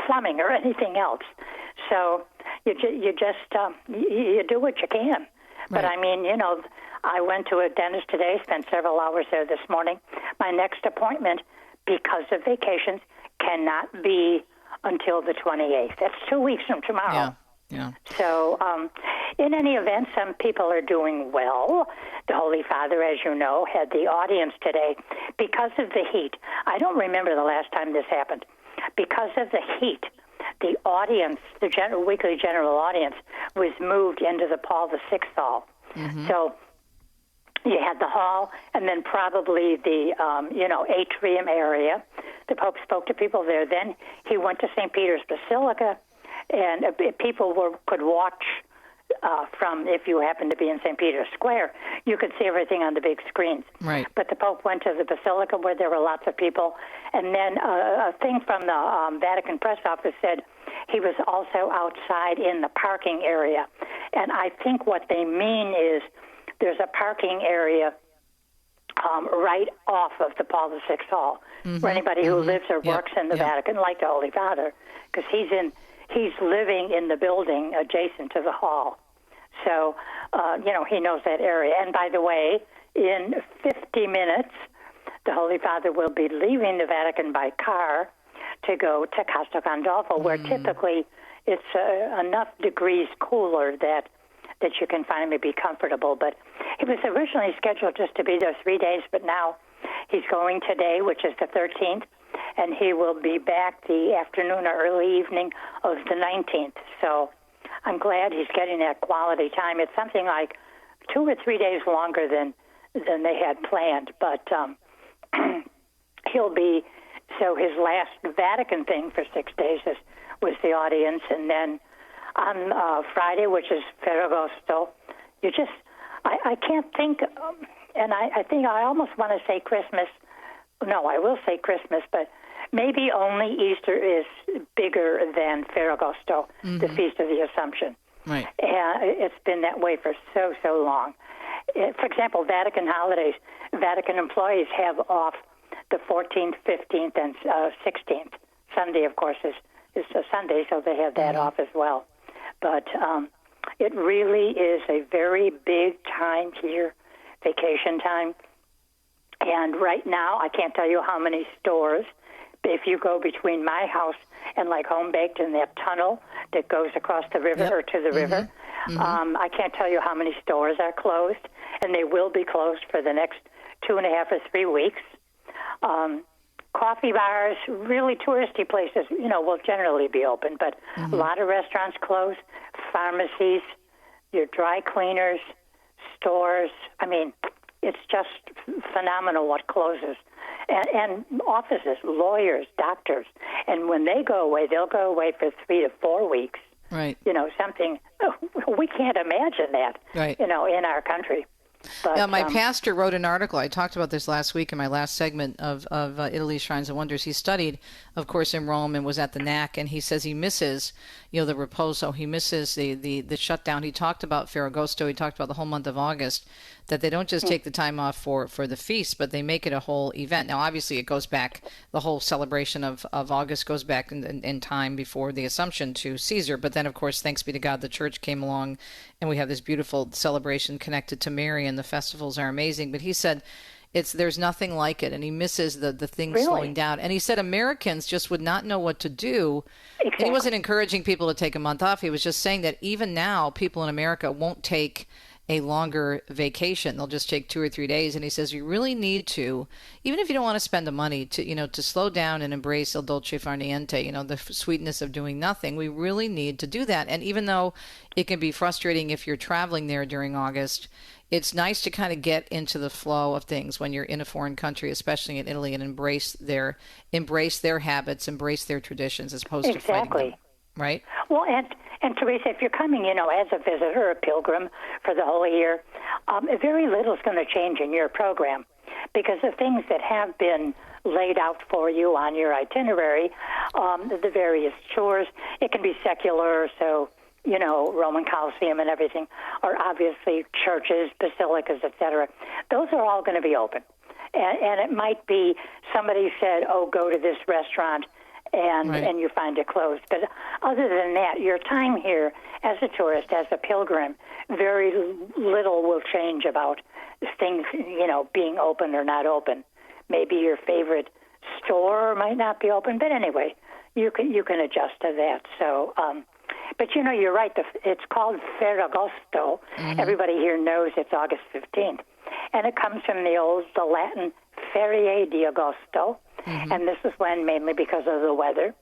plumbing or anything else. So you just you do what you can. Right. But I mean, you know, I went to a dentist today, spent several hours there this morning. My next appointment, because of vacations, cannot be until the 28th. That's 2 weeks from tomorrow. Yeah. Yeah. So, in any event, some people are doing well. The Holy Father, as you know, had the audience today because of the heat. I don't remember the last time this happened. Because of the heat, the audience, the weekly general audience, was moved into the Paul VI Hall. Mm-hmm. So, You had the hall, and then probably the atrium area. The Pope spoke to people there. Then he went to St. Peter's Basilica, and people could watch from, if you happened to be in St. Peter's Square, you could see everything on the big screens. Right. But the Pope went to the Basilica where there were lots of people, and then a thing from the Vatican press office said he was also outside in the parking area. And I think what they mean is there's a parking area right off of the Paul VI Hall for anybody who lives or works in the Vatican, like the Holy Father, because he's living in the building adjacent to the hall. So, he knows that area. And by the way, in 50 minutes, the Holy Father will be leaving the Vatican by car to go to Castel Gandolfo, where typically it's enough degrees cooler that you can finally be comfortable. But he was originally scheduled just to be there 3 days, but now he's going today, which is the 13th, and he will be back the afternoon or early evening of the 19th. So I'm glad he's getting that quality time. It's something like 2 or 3 days longer than they had planned, but he'll be. So his last Vatican thing for 6 days was the audience, and then on Friday, which is Ferragosto, I can't think, and I think I almost want to say Christmas. No, I will say Christmas, but maybe only Easter is bigger than Ferragosto, the Feast of the Assumption. Right. It's been that way for so long. For example, Vatican holidays, Vatican employees have off the 14th, 15th, and 16th. Sunday, of course, is a Sunday, so they have that off as well. But it really is a very big time here, vacation time. And right now, I can't tell you how many stores. If you go between my house and like Home Baked in that tunnel that goes across the river or to the river, I can't tell you how many stores are closed, and they will be closed for the next 2.5 or 3 weeks. Coffee bars, really touristy places, will generally be open, but a lot of restaurants close, pharmacies, your dry cleaners, stores. I mean, it's just phenomenal what closes. And offices, lawyers, doctors. And when they go away, they'll go away for 3 to 4 weeks. Right. Something, we can't imagine that, right. In our country. But, my pastor wrote an article. I talked about this last week in my last segment of Italy's Shrines and Wonders. He studied, of course, in Rome and was at the NAC, and he says he misses, the Riposo. He misses the shutdown. He talked about Ferragosto. He talked about the whole month of August, that they don't just take the time off for the feast, but they make it a whole event. Now, obviously, it goes back, the whole celebration of August goes back in time before the Assumption to Caesar. But then, of course, thanks be to God, the church came along, and we have this beautiful celebration connected to Mary, and the festivals are amazing. But he said there's nothing like it, and he misses the things slowing down. And he said Americans just would not know what to do. Exactly. And he wasn't encouraging people to take a month off. He was just saying that even now, people in America won't take a longer vacation. They'll just take 2 or 3 days. And he says you really need to, even if you don't want to spend the money, to slow down and embrace il dolce far niente, the sweetness of doing nothing. We really need to do that. And even though it can be frustrating if you're traveling there during August, it's nice to kind of get into the flow of things when you're in a foreign country, especially in Italy, and embrace their habits, embrace their traditions, as opposed to fighting them. Right? Well, and Teresa, if you're coming, as a visitor or a pilgrim for the whole year, very little is going to change in your program, because the things that have been laid out for you on your itinerary, the various tours, it can be secular, so Roman Colosseum and everything, or obviously churches, basilicas, etc. Those are all going to be open. And it might be somebody said, go to this restaurant, and you find it closed. But other than that, your time here as a tourist, as a pilgrim, very little will change about things, being open or not open. Maybe your favorite store might not be open, but anyway, you can adjust to that. So, but you're right. It's called Ferragosto. Everybody here knows it's August 15th, and it comes from the Latin Ferie di Agosto. And this is when, mainly because of the weather,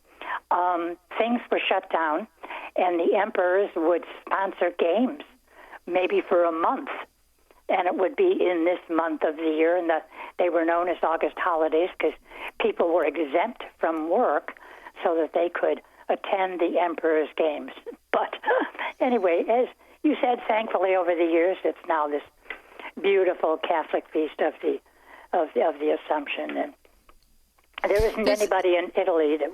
things were shut down, and the emperors would sponsor games, maybe for a month. and it would be in this month of the year, and they were known as August holidays because people were exempt from work so that they could attend the Emperor's Games. But anyway, as you said, thankfully over the years, it's now this beautiful Catholic feast of the Assumption, and there isn't anybody in Italy that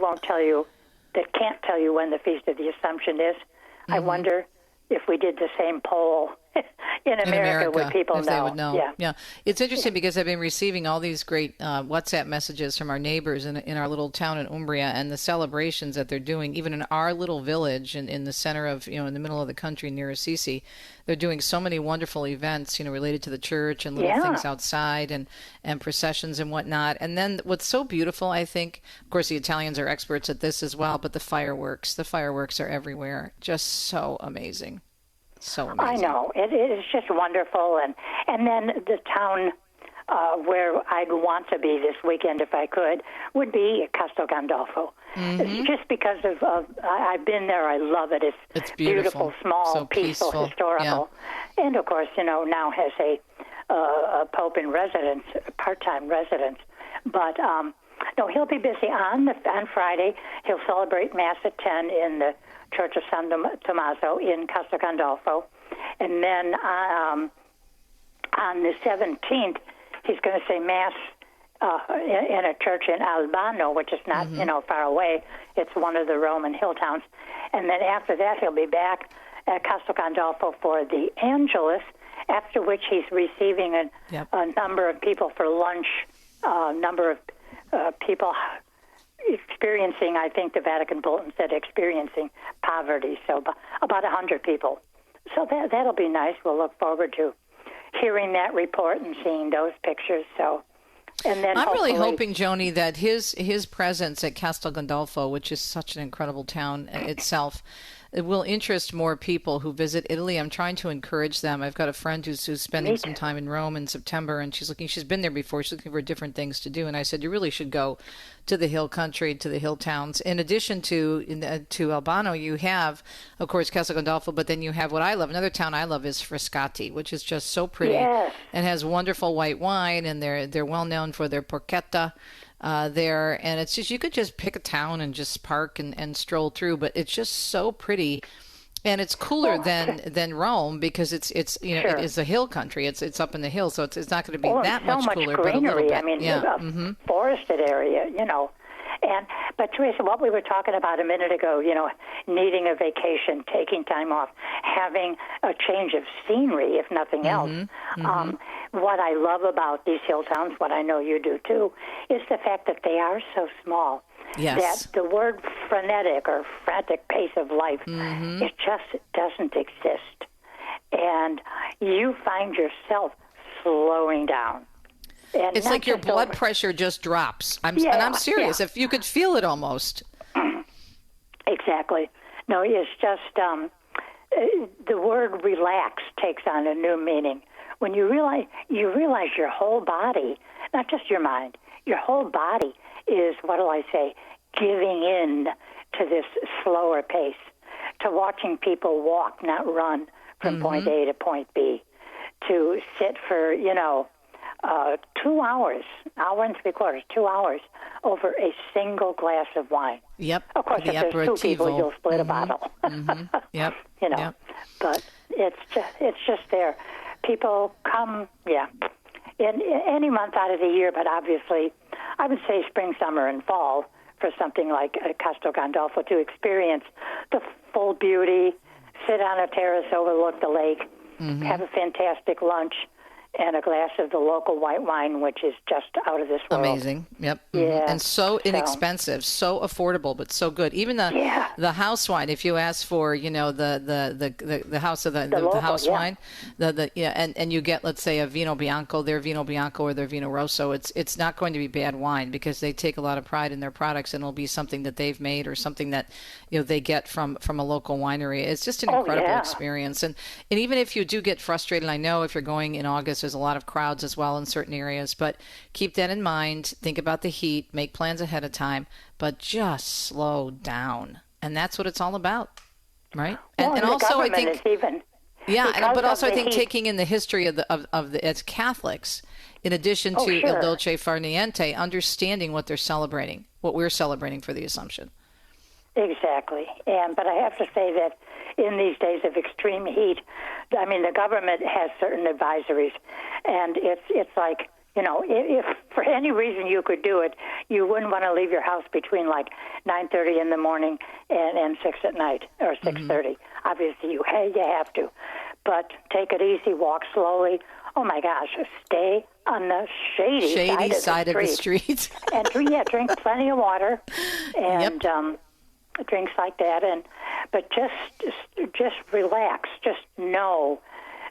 can't tell you when the Feast of the Assumption is. I wonder if we did the same poll in America, would people if know? They would know. Yeah. It's interesting because I've been receiving all these great WhatsApp messages from our neighbors in our little town in Umbria, and the celebrations that they're doing, even in our little village in the center of, in the middle of the country near Assisi. They're doing so many wonderful events, related to the church and little things outside and processions and whatnot. And then what's so beautiful, I think, of course, the Italians are experts at this as well, but the fireworks are everywhere. Just so amazing. So amazing. I know. It is just wonderful. And then the town where I'd want to be this weekend if I could would be Castel Gandolfo. Just because of I've been there. I love it. It's beautiful, small, so peaceful, historical. Yeah. And, of course, now has a Pope in residence, part-time residence. But, no, he'll be busy on Friday. He'll celebrate Mass at 10 in the Church of San Tommaso in Castel Gandolfo. And then on the 17th, he's going to say Mass in a church in Albano, which is not, far away. It's one of the Roman hill towns. And then after that, he'll be back at Castel Gandolfo for the Angelus, after which he's receiving a number of people for lunch, number of people experiencing, I think the Vatican Bulletin said, experiencing poverty. So about 100 people. So that'll be nice. We'll look forward to hearing that report and seeing those pictures. So, and then I'm really hoping, Joni, that his presence at Castel Gandolfo, which is such an incredible town itself, it will interest more people who visit Italy. I'm trying to encourage them. I've got a friend who's spending some time in Rome in September, and she's been there before. She's looking for different things to do. And I said, you really should go to the hill country, to the hill towns. In addition to Albano, you have, of course, Castel Gandolfo, but then you have what I love. Another town I love is Frascati, which is just so pretty and has wonderful white wine, and they're well known for their porchetta. There, and it's just, you could just pick a town and just park and stroll through, but it's just so pretty, and it's cooler than Rome because it's it is a hill country. It's up in the hills, so it's not going to be that much cooler, greenery. But a little bit. I mean, forested area, But Teresa, what we were talking about a minute ago, needing a vacation, taking time off, having a change of scenery, if nothing else. What I love about these hill towns, what I know you do too, is the fact that they are so small. Yes. That the word frenetic or frantic pace of life, it just doesn't exist. And you find yourself slowing down. And it's like your blood pressure just drops. And I'm serious. If you could feel it almost. Exactly. No, it's just the word relax takes on a new meaning. When you realize your whole body, not just your mind, your whole body is, giving in to this slower pace, to watching people walk, not run from point A to point B, to sit for, 2 hours, hour and 3/4, 2 hours over a single glass of wine. Yep. Of course, if there's two people, you'll split a bottle. Yep. But it's just there. People come, in any month out of the year, but obviously, I would say spring, summer, and fall for something like Castel Gandolfo to experience the full beauty, sit on a terrace, overlook the lake, have a fantastic lunch, and a glass of the local white wine, which is just out of this world. Amazing. Yep. Yeah. And so inexpensive, so affordable, but so good. Even the house wine, if you ask for, the house of the house wine, and you get, let's say, a Vino Bianco, their Vino Bianco or their Vino Rosso, it's not going to be bad wine because they take a lot of pride in their products, and it'll be something that they've made or something that they get from a local winery. It's just an incredible experience. And even if you do get frustrated, I know if you're going in August, there's a lot of crowds as well in certain areas, but keep that in mind. Think about the heat, make plans ahead of time, but just slow down. And that's what it's all about, right? Well, and also, I think is Yeah, but also I think heat. taking in the history of the as Catholics, in addition to sure. Il Dolce Far Niente, understanding what they're celebrating, what we're celebrating for the Assumption. Exactly. But I have to say that in these days of extreme heat, I mean, the government has certain advisories, and it's like, you know, if for any reason you could do it, you wouldn't want to leave your house between like 9:30 in the morning and 6 at night or 6:30. Obviously, you have to, but take it easy, walk slowly. Oh my gosh, stay on the shady side of the street. And drink plenty of water and drinks like that, but just relax. Just know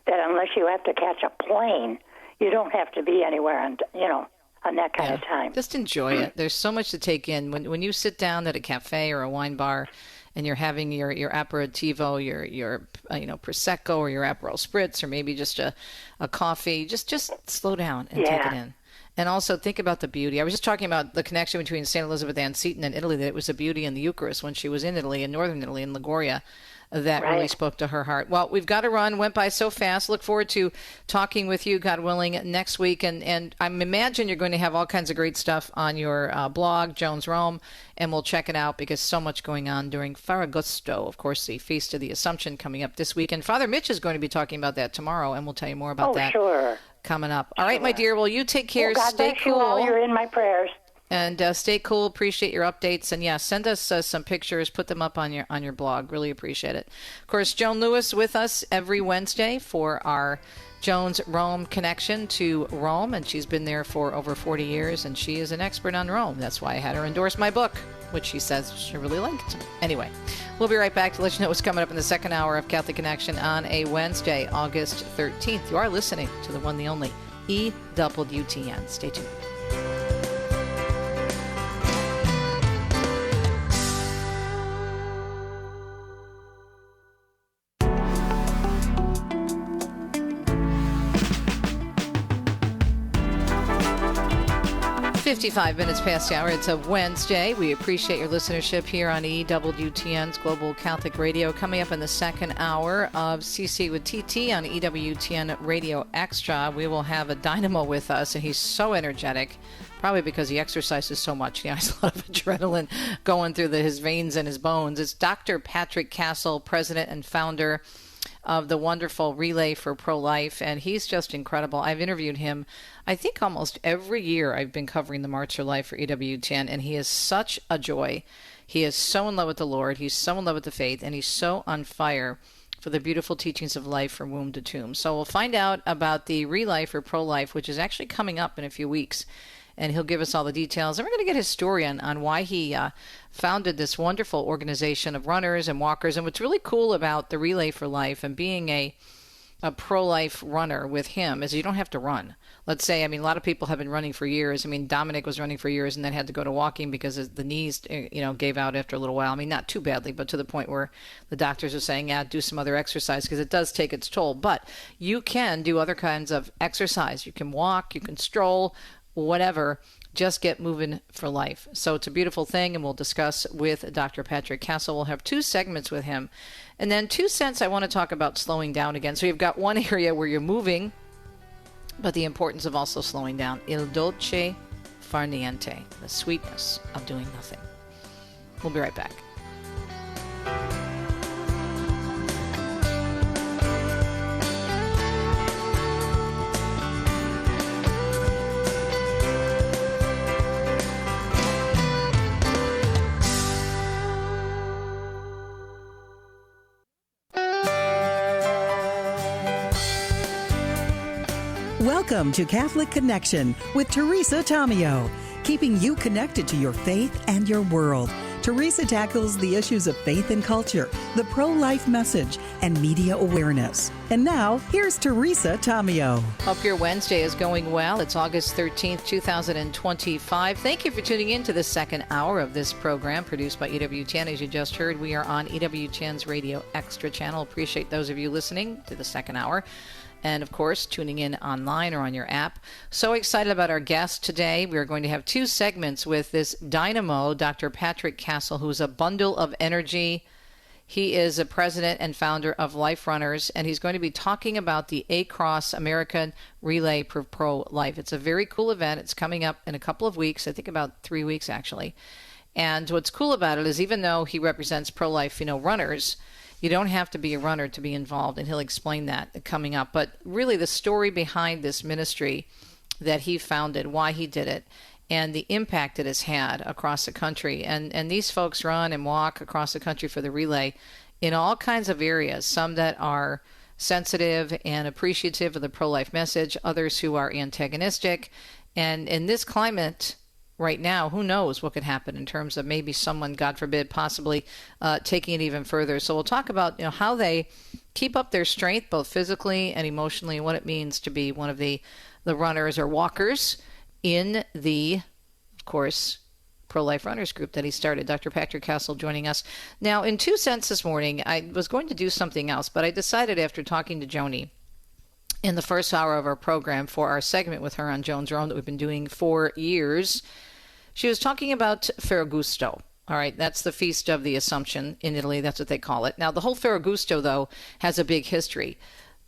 that unless you have to catch a plane, you don't have to be anywhere on that kind of time. Just enjoy it. There's so much to take in when you sit down at a cafe or a wine bar and you're having your aperitivo, your prosecco or your Aperol spritz, or maybe just a coffee. Just slow down and take it in. And also think about the beauty. I was just talking about the connection between St. Elizabeth Ann Seton and Italy, that it was a beauty in the Eucharist when she was in Italy, in northern Italy, in Liguria, that really spoke to her heart. Well, we've got to run. Went by so fast. Look forward to talking with you, God willing, next week. And I imagine you're going to have all kinds of great stuff on your blog, Joan's Rome, and we'll check it out because so much going on during Ferragosto, of course, the Feast of the Assumption coming up this week. And Father Mitch is going to be talking about that tomorrow, and we'll tell you more about that. Sure. Coming up. All right, my dear. Well, you take care. God Stay bless cool. You all. You're in my prayers. And stay cool. Appreciate your updates. And send us some pictures. Put them up on your blog. Really appreciate it. Of course, Joan Lewis with us every Wednesday for our Joan's Rome connection to Rome. And she's been there for over 40 years. And she is an expert on Rome. That's why I had her endorse my book, which she says she really liked. Anyway, we'll be right back to let you know what's coming up in the second hour of Catholic Connection on a Wednesday, August 13th. You are listening to the one, the only EWTN. Stay tuned. .55 minutes past the hour. It's a Wednesday. We appreciate your listenership here on EWTN's Global Catholic Radio. Coming up in the second hour of CC with TT on EWTN Radio Extra, we will have a dynamo with us, and he's so energetic, probably because he exercises so much. He has a lot of adrenaline going through his veins and his bones. It's Dr. Patrick Castle, president and founder of the wonderful Relay for Pro-Life, and he's just incredible. I've interviewed him, I think, almost every year I've been covering the March for Life for EWTN, and he is such a joy. He is so in love with the Lord, he's so in love with the faith, and he's so on fire for the beautiful teachings of life from womb to tomb. So we'll find out about the Relay for Pro-Life, which is actually coming up in a few weeks, and he'll give us all the details. And we're going to get his story on why he founded this wonderful organization of runners and walkers. And what's really cool about the Relay for Life and being a pro-life runner with him is you don't have to run. Let's say, a lot of people have been running for years. Dominic was running for years and then had to go to walking because the knees, gave out after a little while. Not too badly, but to the point where the doctors are saying, do some other exercise because it does take its toll. But you can do other kinds of exercise. You can walk, you can stroll, whatever. Just get moving for life. So it's a beautiful thing, and we'll discuss with Dr. Patrick Castle. We'll have 2 segments with him. And then 2 cents, I want to talk about slowing down again. So you've got one area where you're moving, but the importance of also slowing down. Il dolce far niente, the sweetness of doing nothing. We'll be right back. Welcome to Catholic Connection with Teresa Tomeo, keeping you connected to your faith and your world. Teresa tackles the issues of faith and culture, the pro-life message, and media awareness. And now, here's Teresa Tomeo. Hope your Wednesday is going well. It's August 13th, 2025. Thank you for tuning in to the second hour of this program produced by EWTN. As you just heard, we are on EWTN's Radio Extra channel. Appreciate those of you listening to the second hour. And, of course, tuning in online or on your app. So excited about our guest today. We are going to have 2 segments with this dynamo, Dr. Patrick Castle, who's a bundle of energy. He is a president and founder of Life Runners, and he's going to be talking about the A-Cross American Relay for Pro-Life. It's a very cool event. It's coming up in a couple of weeks, I think about 3 weeks actually. And what's cool about it is even though he represents pro-life, runners, you don't have to be a runner to be involved, and he'll explain that coming up. But really the story behind this ministry that he founded, why he did it, and the impact it has had across the country. And these folks run and walk across the country for the relay in all kinds of areas, some that are sensitive and appreciative of the pro-life message, others who are antagonistic. And in this climate right now, who knows what could happen in terms of maybe someone, God forbid, possibly taking it even further. So we'll talk about how they keep up their strength, both physically and emotionally, and what it means to be one of the runners or walkers in the, of course, pro-life runners group that he started. Dr. Patrick Castle joining us. Now, in 2 cents this morning, I was going to do something else, but I decided after talking to Joni in the first hour of our program for our segment with her on Joan's Own that we've been doing for years, she was talking about Ferragosto. All right, that's the Feast of the Assumption in Italy. That's what they call it. Now, the whole Ferragosto, though, has a big history.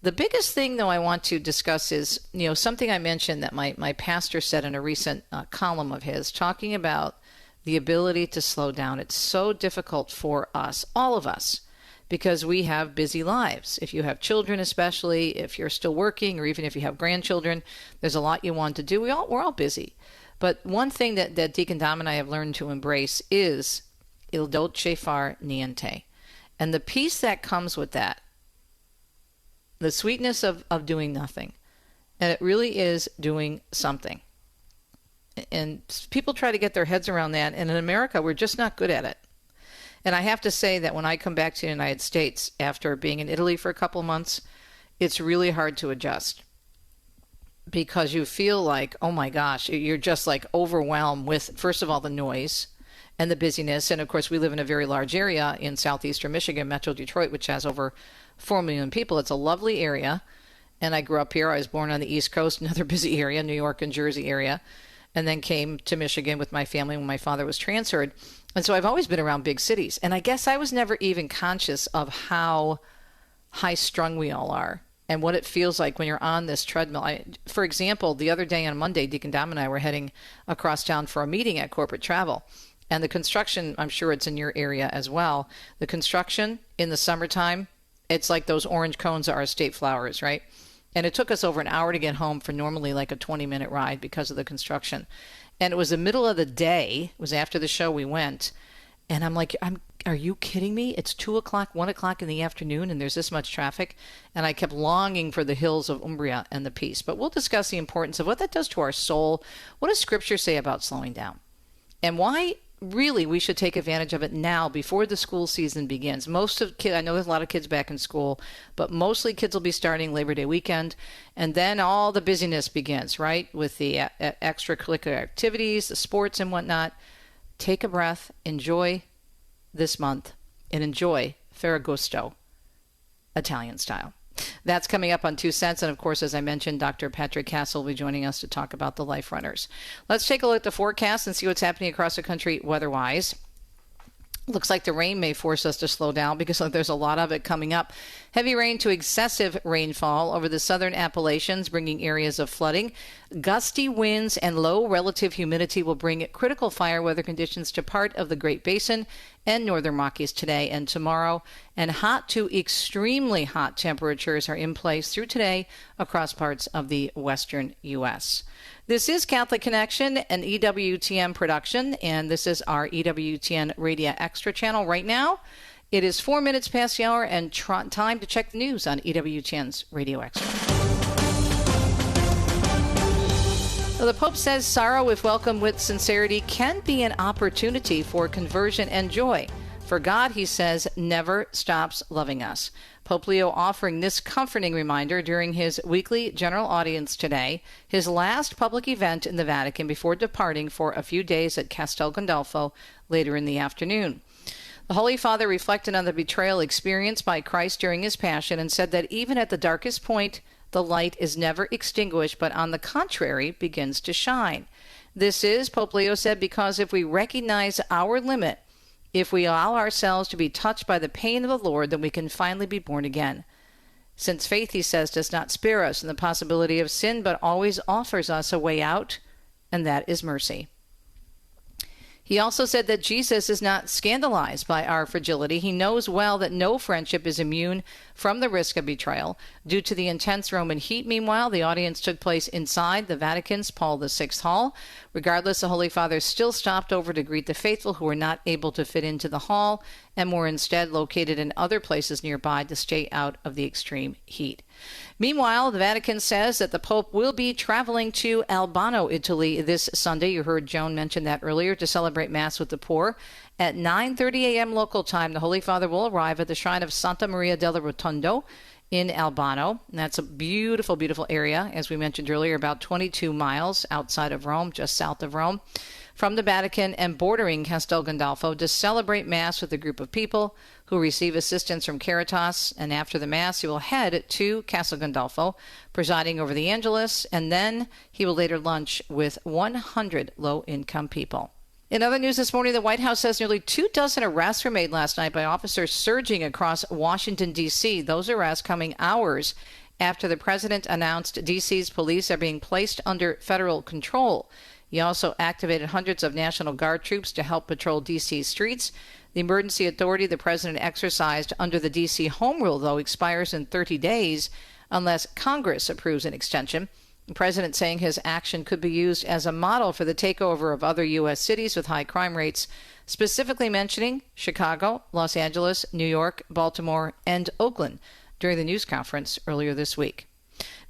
The biggest thing, though, I want to discuss is, something I mentioned that my pastor said in a recent column of his, talking about the ability to slow down. It's so difficult for us, all of us, because we have busy lives. If you have children, especially, if you're still working, or even if you have grandchildren, there's a lot you want to do. We're all busy. But one thing that Deacon Dom and I have learned to embrace is il dolce far niente. And the peace that comes with that, the sweetness of doing nothing. And it really is doing something. And people try to get their heads around that. And in America, we're just not good at it. And I have to say that when I come back to the United States after being in Italy for a couple of months, it's really hard to adjust. Because you feel like, oh my gosh, you're just like overwhelmed with, first of all, the noise and the busyness. And of course, we live in a very large area in southeastern Michigan, Metro Detroit, which has over 4 million people. It's a lovely area. And I grew up here. I was born on the East Coast, another busy area, New York and Jersey area, and then came to Michigan with my family when my father was transferred. And so I've always been around big cities. And I guess I was never even conscious of how high-strung we all are and what it feels like when you're on this treadmill. For example, the other day on Monday, Deacon Dom and I were heading across town for a meeting at Corporate Travel. And the construction, I'm sure it's in your area as well, the construction in the summertime, it's like those orange cones are state flowers, right? And it took us over an hour to get home for normally like a 20-minute ride because of the construction. And it was the middle of the day. It was after the show we went. And I'm like, are you kidding me? It's 2 o'clock, 1 o'clock in the afternoon, and there's this much traffic. And I kept longing for the hills of Umbria and the peace. But we'll discuss the importance of what that does to our soul. What does Scripture say about slowing down? And why really we should take advantage of it now before the school season begins. Most of kids, I know there's a lot of kids back in school, but mostly kids will be starting Labor Day weekend, and then all the busyness begins, right? With the extracurricular activities, the sports and whatnot. Take a breath, enjoy this month, and enjoy Ferragosto, Italian style. That's coming up on 2 cents. And of course, as I mentioned, Dr. Patrick Castle will be joining us to talk about the Life Runners. Let's take a look at the forecast and see what's happening across the country weather-wise. Looks like the rain may force us to slow down because there's a lot of it coming up. Heavy rain to excessive rainfall over the southern Appalachians, bringing areas of flooding. Gusty winds and low relative humidity will bring critical fire weather conditions to part of the Great Basin and northern Rockies today and tomorrow. And hot to extremely hot temperatures are in place through today across parts of the western U.S. This is Catholic Connection, an EWTN production, and this is our EWTN Radio Extra channel right now. It is 4 minutes past the hour and time to check the news on EWTN's Radio Extra. Well, the Pope says sorrow, if welcomed with sincerity, can be an opportunity for conversion and joy. For God, he says, never stops loving us. Pope Leo offering this comforting reminder during his weekly general audience today, his last public event in the Vatican before departing for a few days at Castel Gandolfo later in the afternoon. The Holy Father reflected on the betrayal experienced by Christ during his passion and said that even at the darkest point, the light is never extinguished, but on the contrary, begins to shine. This is, Pope Leo said, because if we recognize our limit If we allow ourselves to be touched by the pain of the Lord, then we can finally be born again. Since faith, he says, does not spare us in the possibility of sin, but always offers us a way out, and that is mercy. He also said that Jesus is not scandalized by our fragility. He knows well that no friendship is immune from the risk of betrayal. Due to the intense Roman heat, meanwhile, the audience took place inside the Vatican's Paul VI Hall. Regardless, the Holy Father still stopped over to greet the faithful who were not able to fit into the hall and were instead located in other places nearby to stay out of the extreme heat. Meanwhile, the Vatican says that the Pope will be traveling to Albano, Italy this Sunday. You heard Joan mention that earlier, to celebrate Mass with the poor. At 9:30 a.m. local time, the Holy Father will arrive at the shrine of Santa Maria della Rotondo in Albano. And that's a beautiful, beautiful area, as we mentioned earlier, about 22 miles outside of Rome, just south of Rome, from the Vatican and bordering Castel Gandolfo, to celebrate Mass with a group of people who receive assistance from Caritas. And after the Mass, he will head to Castel Gandolfo, presiding over the Angelus, and then he will later lunch with 100 low-income people. In other news this morning, the White House says nearly 24 arrests were made last night by officers surging across Washington, D.C. Those arrests coming hours after the president announced D.C.'s police are being placed under federal control. He also activated hundreds of National Guard troops to help patrol D.C. streets. The emergency authority the president exercised under the D.C. home rule, though, expires in 30 days unless Congress approves an extension. The president saying his action could be used as a model for the takeover of other U.S. cities with high crime rates, specifically mentioning Chicago, Los Angeles, New York, Baltimore, and Oakland during the news conference earlier this week.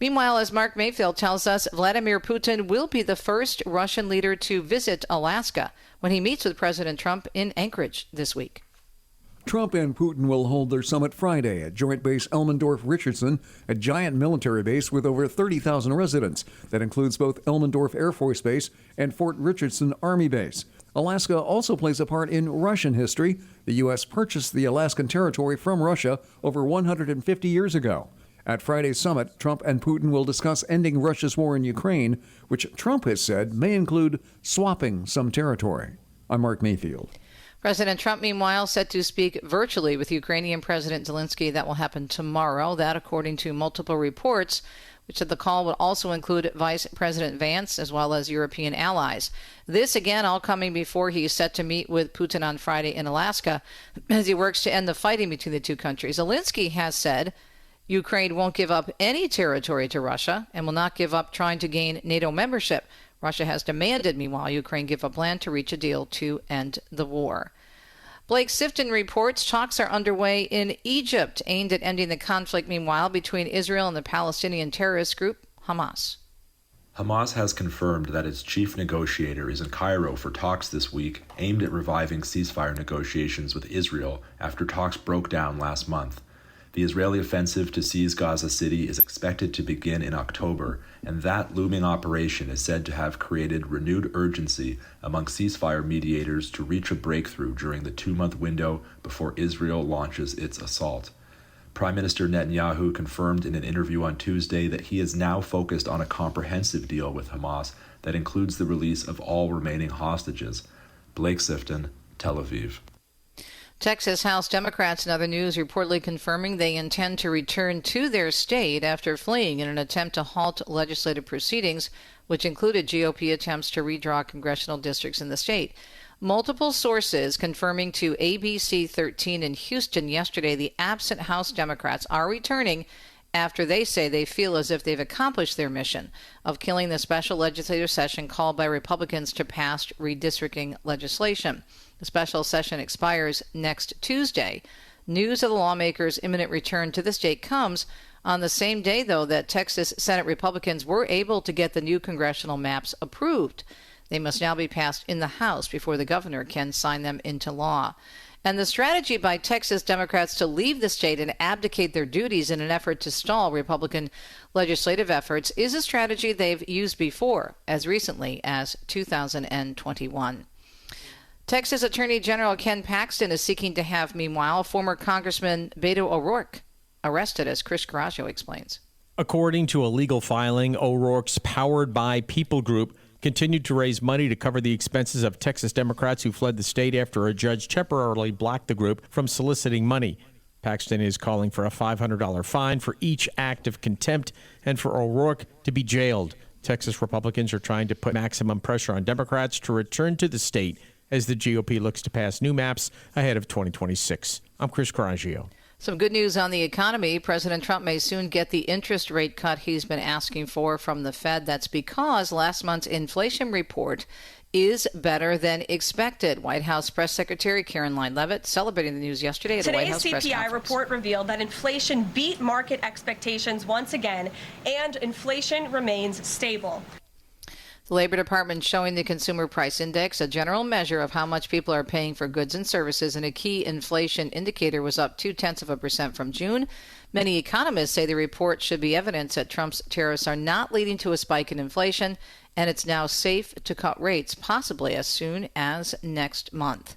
Meanwhile, as Mark Mayfield tells us, Vladimir Putin will be the first Russian leader to visit Alaska when he meets with President Trump in Anchorage this week. Trump and Putin will hold their summit Friday at Joint Base Elmendorf-Richardson, a giant military base with over 30,000 residents that includes both Elmendorf Air Force Base and Fort Richardson Army Base. Alaska also plays a part in Russian history. The U.S. purchased the Alaskan territory from Russia over 150 years ago. At Friday's summit, Trump and Putin will discuss ending Russia's war in Ukraine, which Trump has said may include swapping some territory. I'm Mark Mayfield. President Trump, meanwhile, set to speak virtually with Ukrainian President Zelensky. That will happen tomorrow. That, according to multiple reports, which said the call would also include Vice President Vance as well as European allies. This, again, all coming before he is set to meet with Putin on Friday in Alaska as he works to end the fighting between the two countries. Zelensky has said Ukraine won't give up any territory to Russia and will not give up trying to gain NATO membership. Russia has demanded, meanwhile, Ukraine give up land to reach a deal to end the war. Blake Sifton reports talks are underway in Egypt aimed at ending the conflict, meanwhile, between Israel and the Palestinian terrorist group Hamas. Hamas has confirmed that its chief negotiator is in Cairo for talks this week aimed at reviving ceasefire negotiations with Israel after talks broke down last month. The Israeli offensive to seize Gaza City is expected to begin in October, and that looming operation is said to have created renewed urgency among ceasefire mediators to reach a breakthrough during the 2-month window before Israel launches its assault. Prime Minister Netanyahu confirmed in an interview on Tuesday that he is now focused on a comprehensive deal with Hamas that includes the release of all remaining hostages. Blake Sifton, Tel Aviv. Texas House Democrats, in other news, reportedly confirming they intend to return to their state after fleeing in an attempt to halt legislative proceedings, which included GOP attempts to redraw congressional districts in the state. Multiple sources confirming to ABC 13 in Houston yesterday the absent House Democrats are returning after they say they feel as if they've accomplished their mission of killing the special legislative session called by Republicans to pass redistricting legislation. The special session expires next Tuesday. News of the lawmakers' imminent return to the state comes on the same day, though, that Texas Senate Republicans were able to get the new congressional maps approved. They must now be passed in the House before the governor can sign them into law. And the strategy by Texas Democrats to leave the state and abdicate their duties in an effort to stall Republican legislative efforts is a strategy they've used before, as recently as 2021. Texas Attorney General Ken Paxton is seeking to have, meanwhile, former Congressman Beto O'Rourke arrested, as Chris Garagio explains. According to a legal filing, O'Rourke's Powered by People group continued to raise money to cover the expenses of Texas Democrats who fled the state after a judge temporarily blocked the group from soliciting money. Paxton is calling for a $500 fine for each act of contempt and for O'Rourke to be jailed. Texas Republicans are trying to put maximum pressure on Democrats to return to the state as the GOP looks to pass new maps ahead of 2026. I'm Chris Coraggio. Some good news on the economy. President Trump may soon get the interest rate cut he's been asking for from the Fed. That's because last month's inflation report is better than expected. White House Press Secretary Karen Lynn-Leavitt celebrating the news yesterday at the White House press conference. Today's CPI report revealed that inflation beat market expectations once again, and inflation remains stable. The Labor Department showing the Consumer Price Index, a general measure of how much people are paying for goods and services, and a key inflation indicator was up 0.2% from June. Many economists say the report should be evidence that Trump's tariffs are not leading to a spike in inflation, and it's now safe to cut rates, possibly as soon as next month.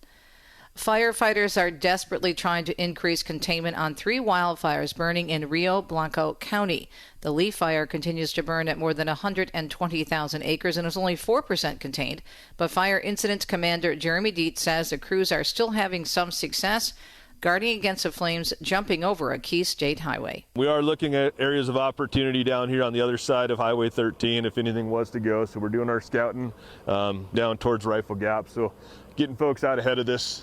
Firefighters are desperately trying to increase containment on 3 wildfires burning in Rio Blanco County. The Lee Fire continues to burn at more than 120,000 acres and is only 4% contained. But Fire Incident Commander Jeremy Dietz says the crews are still having some success guarding against the flames jumping over a key state highway. We are looking at areas of opportunity down here on the other side of Highway 13 if anything was to go. So we're doing our scouting down towards Rifle Gap. So getting folks out ahead of this.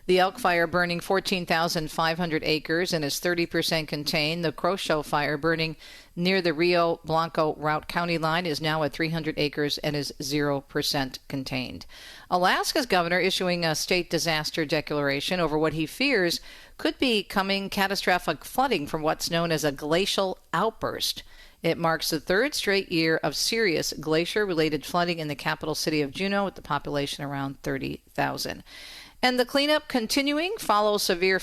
The Elk Fire burning 14,500 acres and is 30% contained. The Croshow Fire burning near the Rio Blanco Route County line is now at 300 acres and is 0% contained. Alaska's governor issuing a state disaster declaration over what he fears could be coming catastrophic flooding from what's known as a glacial outburst. It marks the third straight year of serious glacier-related flooding in the capital city of Juneau, with the population around 30,000. And the cleanup continuing following severe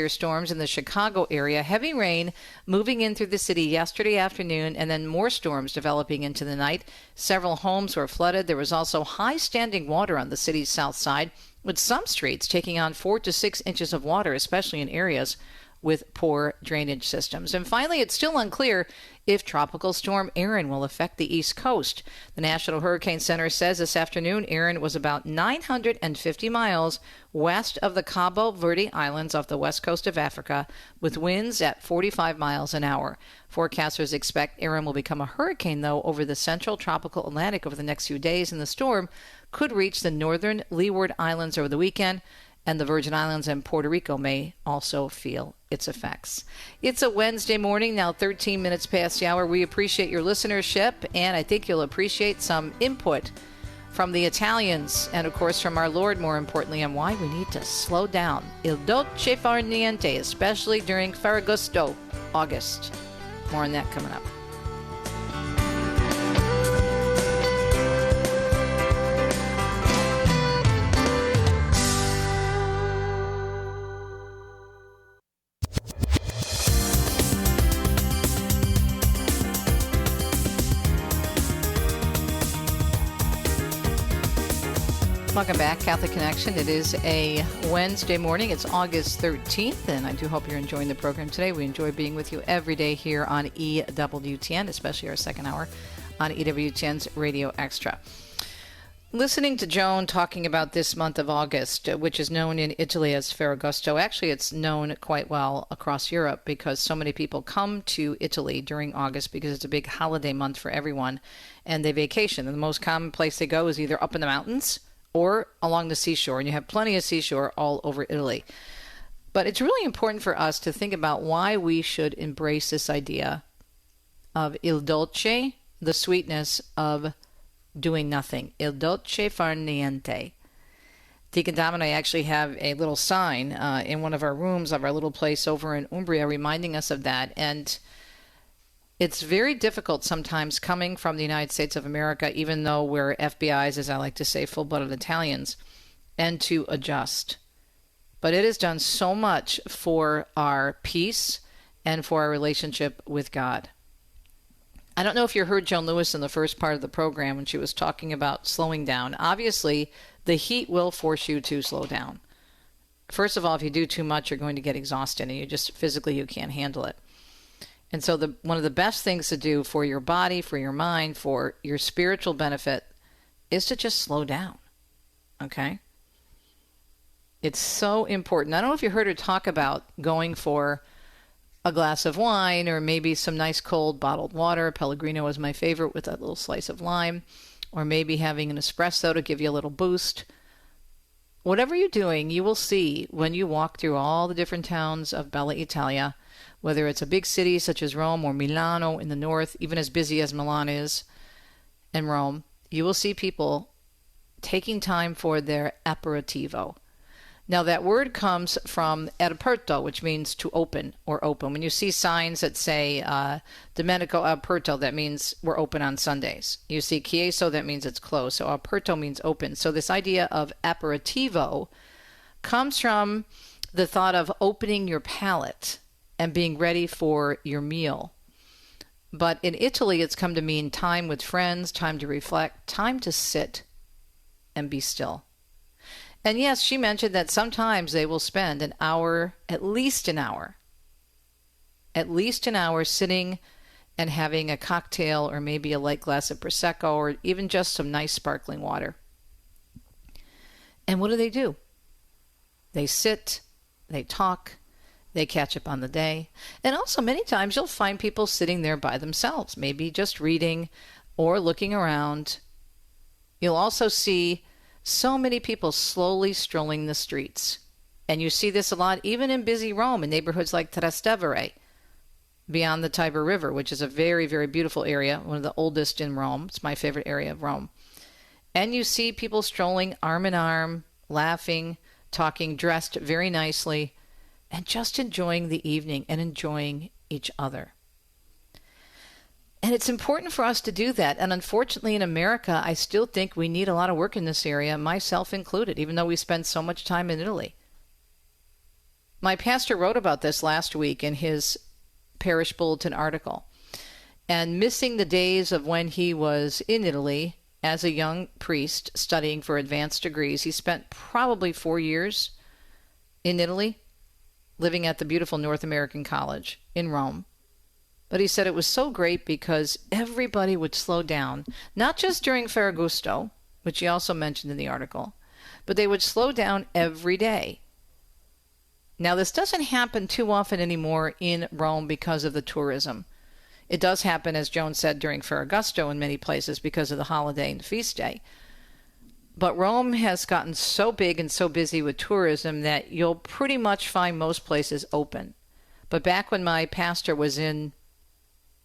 storms in the Chicago area. Heavy rain moving in through the city yesterday afternoon, and then more storms developing into the night. Several homes were flooded. There was also high standing water on the city's south side, with some streets taking on 4 to 6 inches of water, especially in areas with poor drainage systems. And finally, it's still unclear if Tropical Storm Erin will affect the East Coast. The National Hurricane Center says this afternoon Erin was about 950 miles west of the Cabo Verde Islands off the west coast of Africa, with winds at 45 miles an hour. Forecasters expect Erin will become a hurricane, though, over the central tropical Atlantic over the next few days, and the storm could reach the northern Leeward Islands over the weekend, and the Virgin Islands and Puerto Rico may also feel its effects. It's a Wednesday morning, now 13 minutes past the hour. We appreciate your listenership, and I think you'll appreciate some input from the Italians and, of course, from our Lord, more importantly, on why we need to slow down. Il dolce far niente, especially during Ferragosto, August. More on that coming up. Welcome back, Catholic Connection. It is a Wednesday morning. It's August 13th, and I do hope you're enjoying the program today. We enjoy being with you every day here on EWTN, especially our second hour on EWTN's Radio Extra. Listening to Joan talking about this month of August, which is known in Italy as Ferragosto. Actually, it's known quite well across Europe because so many people come to Italy during August because it's a big holiday month for everyone, and they vacation. And the most common place they go is either up in the mountains or along the seashore, and you have plenty of seashore all over Italy. But it's really important for us to think about why we should embrace this idea of il dolce, the sweetness of doing nothing. Il dolce far niente. Deacon Dom and I actually have a little sign in one of our rooms of our little place over in Umbria reminding us of that. And it's very difficult sometimes coming from the United States of America, even though we're FBIs, as I like to say, full-blooded Italians, and to adjust. But it has done so much for our peace and for our relationship with God. I don't know if you heard Joan Lewis in the first part of the program when she was talking about slowing down. Obviously, the heat will force you to slow down. First of all, if you do too much, you're going to get exhausted, and you can't handle it. And so one of the best things to do for your body, for your mind, for your spiritual benefit is to just slow down. Okay? It's so important. I don't know if you heard her talk about going for a glass of wine or maybe some nice cold bottled water. Pellegrino is my favorite with that little slice of lime. Or maybe having an espresso to give you a little boost. Whatever you're doing, you will see when you walk through all the different towns of Bella Italia, whether it's a big city such as Rome or Milano in the north, even as busy as Milan is and Rome, you will see people taking time for their aperitivo. Now that word comes from aperto, which means to open or open. When you see signs that say Domenico aperto, that means we're open on Sundays. You see chieso, that means it's closed. So aperto means open. So this idea of aperitivo comes from the thought of opening your palate and being ready for your meal. But in Italy, it's come to mean time with friends, time to reflect, time to sit and be still. And yes, she mentioned that sometimes they will spend an hour, at least an hour sitting and having a cocktail or maybe a light glass of Prosecco or even just some nice sparkling water. And what do? They sit, they talk, they catch up on the day. And also many times you'll find people sitting there by themselves, maybe just reading or looking around. You'll also see so many people slowly strolling the streets. And you see this a lot even in busy Rome, in neighborhoods like Trastevere, beyond the Tiber River, which is a very, very beautiful area, one of the oldest in Rome. It's my favorite area of Rome. And you see people strolling arm in arm, laughing, talking, dressed very nicely, and just enjoying the evening and enjoying each other. And it's important for us to do that. And unfortunately, in America, I still think we need a lot of work in this area, myself included, even though we spend so much time in Italy. My pastor wrote about this last week in his parish bulletin article. And missing the days of when he was in Italy as a young priest studying for advanced degrees, he spent probably 4 years in Italy, living at the beautiful North American College in Rome. But he said it was so great because everybody would slow down, not just during Ferragosto, which he also mentioned in the article, but they would slow down every day. Now, this doesn't happen too often anymore in Rome because of the tourism. It does happen, as Joan said, during Ferragosto in many places because of the holiday and feast day. But Rome has gotten so big and so busy with tourism that you'll pretty much find most places open. But back when my pastor was in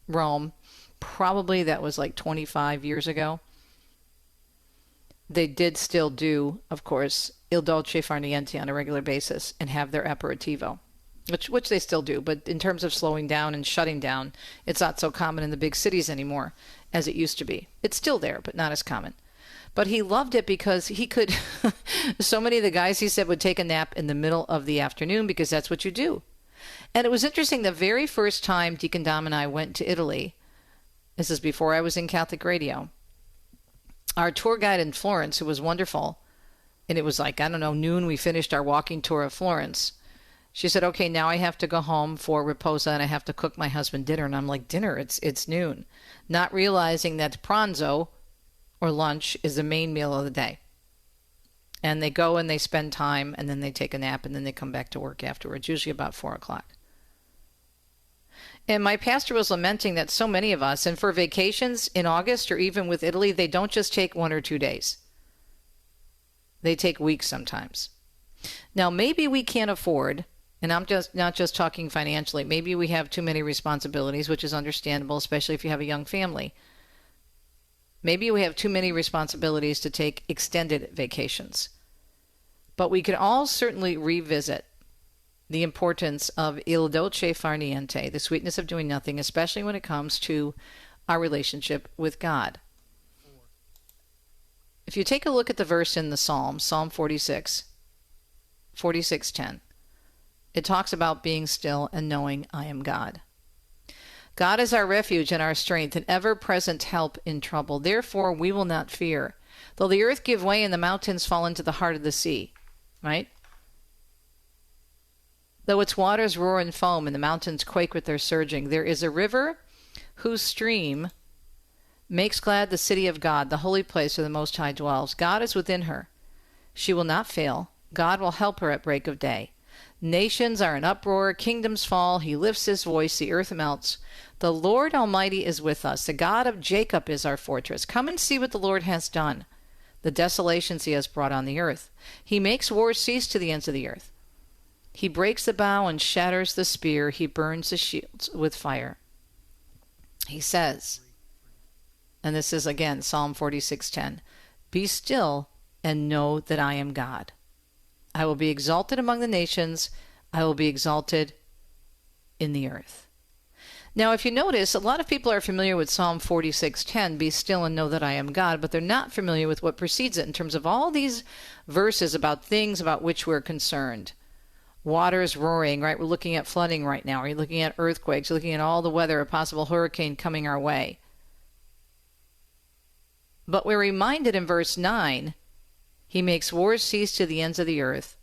Rome, probably that was like 25 years ago, they did still do, of course, il dolce far niente on a regular basis and have their aperitivo, which they still do. But in terms of slowing down and shutting down, it's not so common in the big cities anymore as it used to be. It's still there, but not as common. But he loved it because he could, so many of the guys, he said, would take a nap in the middle of the afternoon because that's what you do. And it was interesting, the very first time Deacon Dom and I went to Italy, this is before I was in Catholic Radio, our tour guide in Florence, who was wonderful, and it was like, I don't know, noon, we finished our walking tour of Florence. She said, okay, now I have to go home for riposa and I have to cook my husband dinner. And I'm like, dinner? It's noon. Not realizing that pranzo, or lunch, is the main meal of the day. And they go and they spend time and then they take a nap and then they come back to work afterwards, usually about 4 o'clock. And my pastor was lamenting that so many of us, and for vacations in August or even with Italy, they don't just take 1 or 2 days. They take weeks sometimes. Now, maybe we can't afford, and I'm just not just talking financially, maybe we have too many responsibilities, which is understandable, especially if you have a young family. Maybe we have too many responsibilities to take extended vacations. But we could all certainly revisit the importance of il dolce far niente, the sweetness of doing nothing, especially when it comes to our relationship with God. If you take a look at the verse in the Psalm, Psalm 46:10, it talks about being still and knowing I am God. God is our refuge and our strength, an ever-present help in trouble. Therefore, we will not fear. Though the earth give way and the mountains fall into the heart of the sea, right? Though its waters roar and foam and the mountains quake with their surging, there is a river whose stream makes glad the city of God, the holy place where the Most High dwells. God is within her. She will not fail. God will help her at break of day. Nations are in uproar, kingdoms fall. He lifts his voice, the earth melts. The Lord Almighty is with us. The God of Jacob is our fortress. Come and see what the Lord has done, the desolations he has brought on the earth. He makes wars cease to the ends of the earth. He breaks the bow and shatters the spear. He burns the shields with fire. He says, and this is again Psalm 46:10, "Be still and know that I am God. I will be exalted among the nations. I will be exalted in the earth." Now, if you notice, a lot of people are familiar with Psalm 46:10, "Be still and know that I am God," but they're not familiar with what precedes it in terms of all these verses about things about which we're concerned. Waters roaring, right? We're looking at flooding right now. We're looking at earthquakes. We're looking at all the weather, a possible hurricane coming our way. But we're reminded in verse 9, he makes wars cease to the ends of the earth.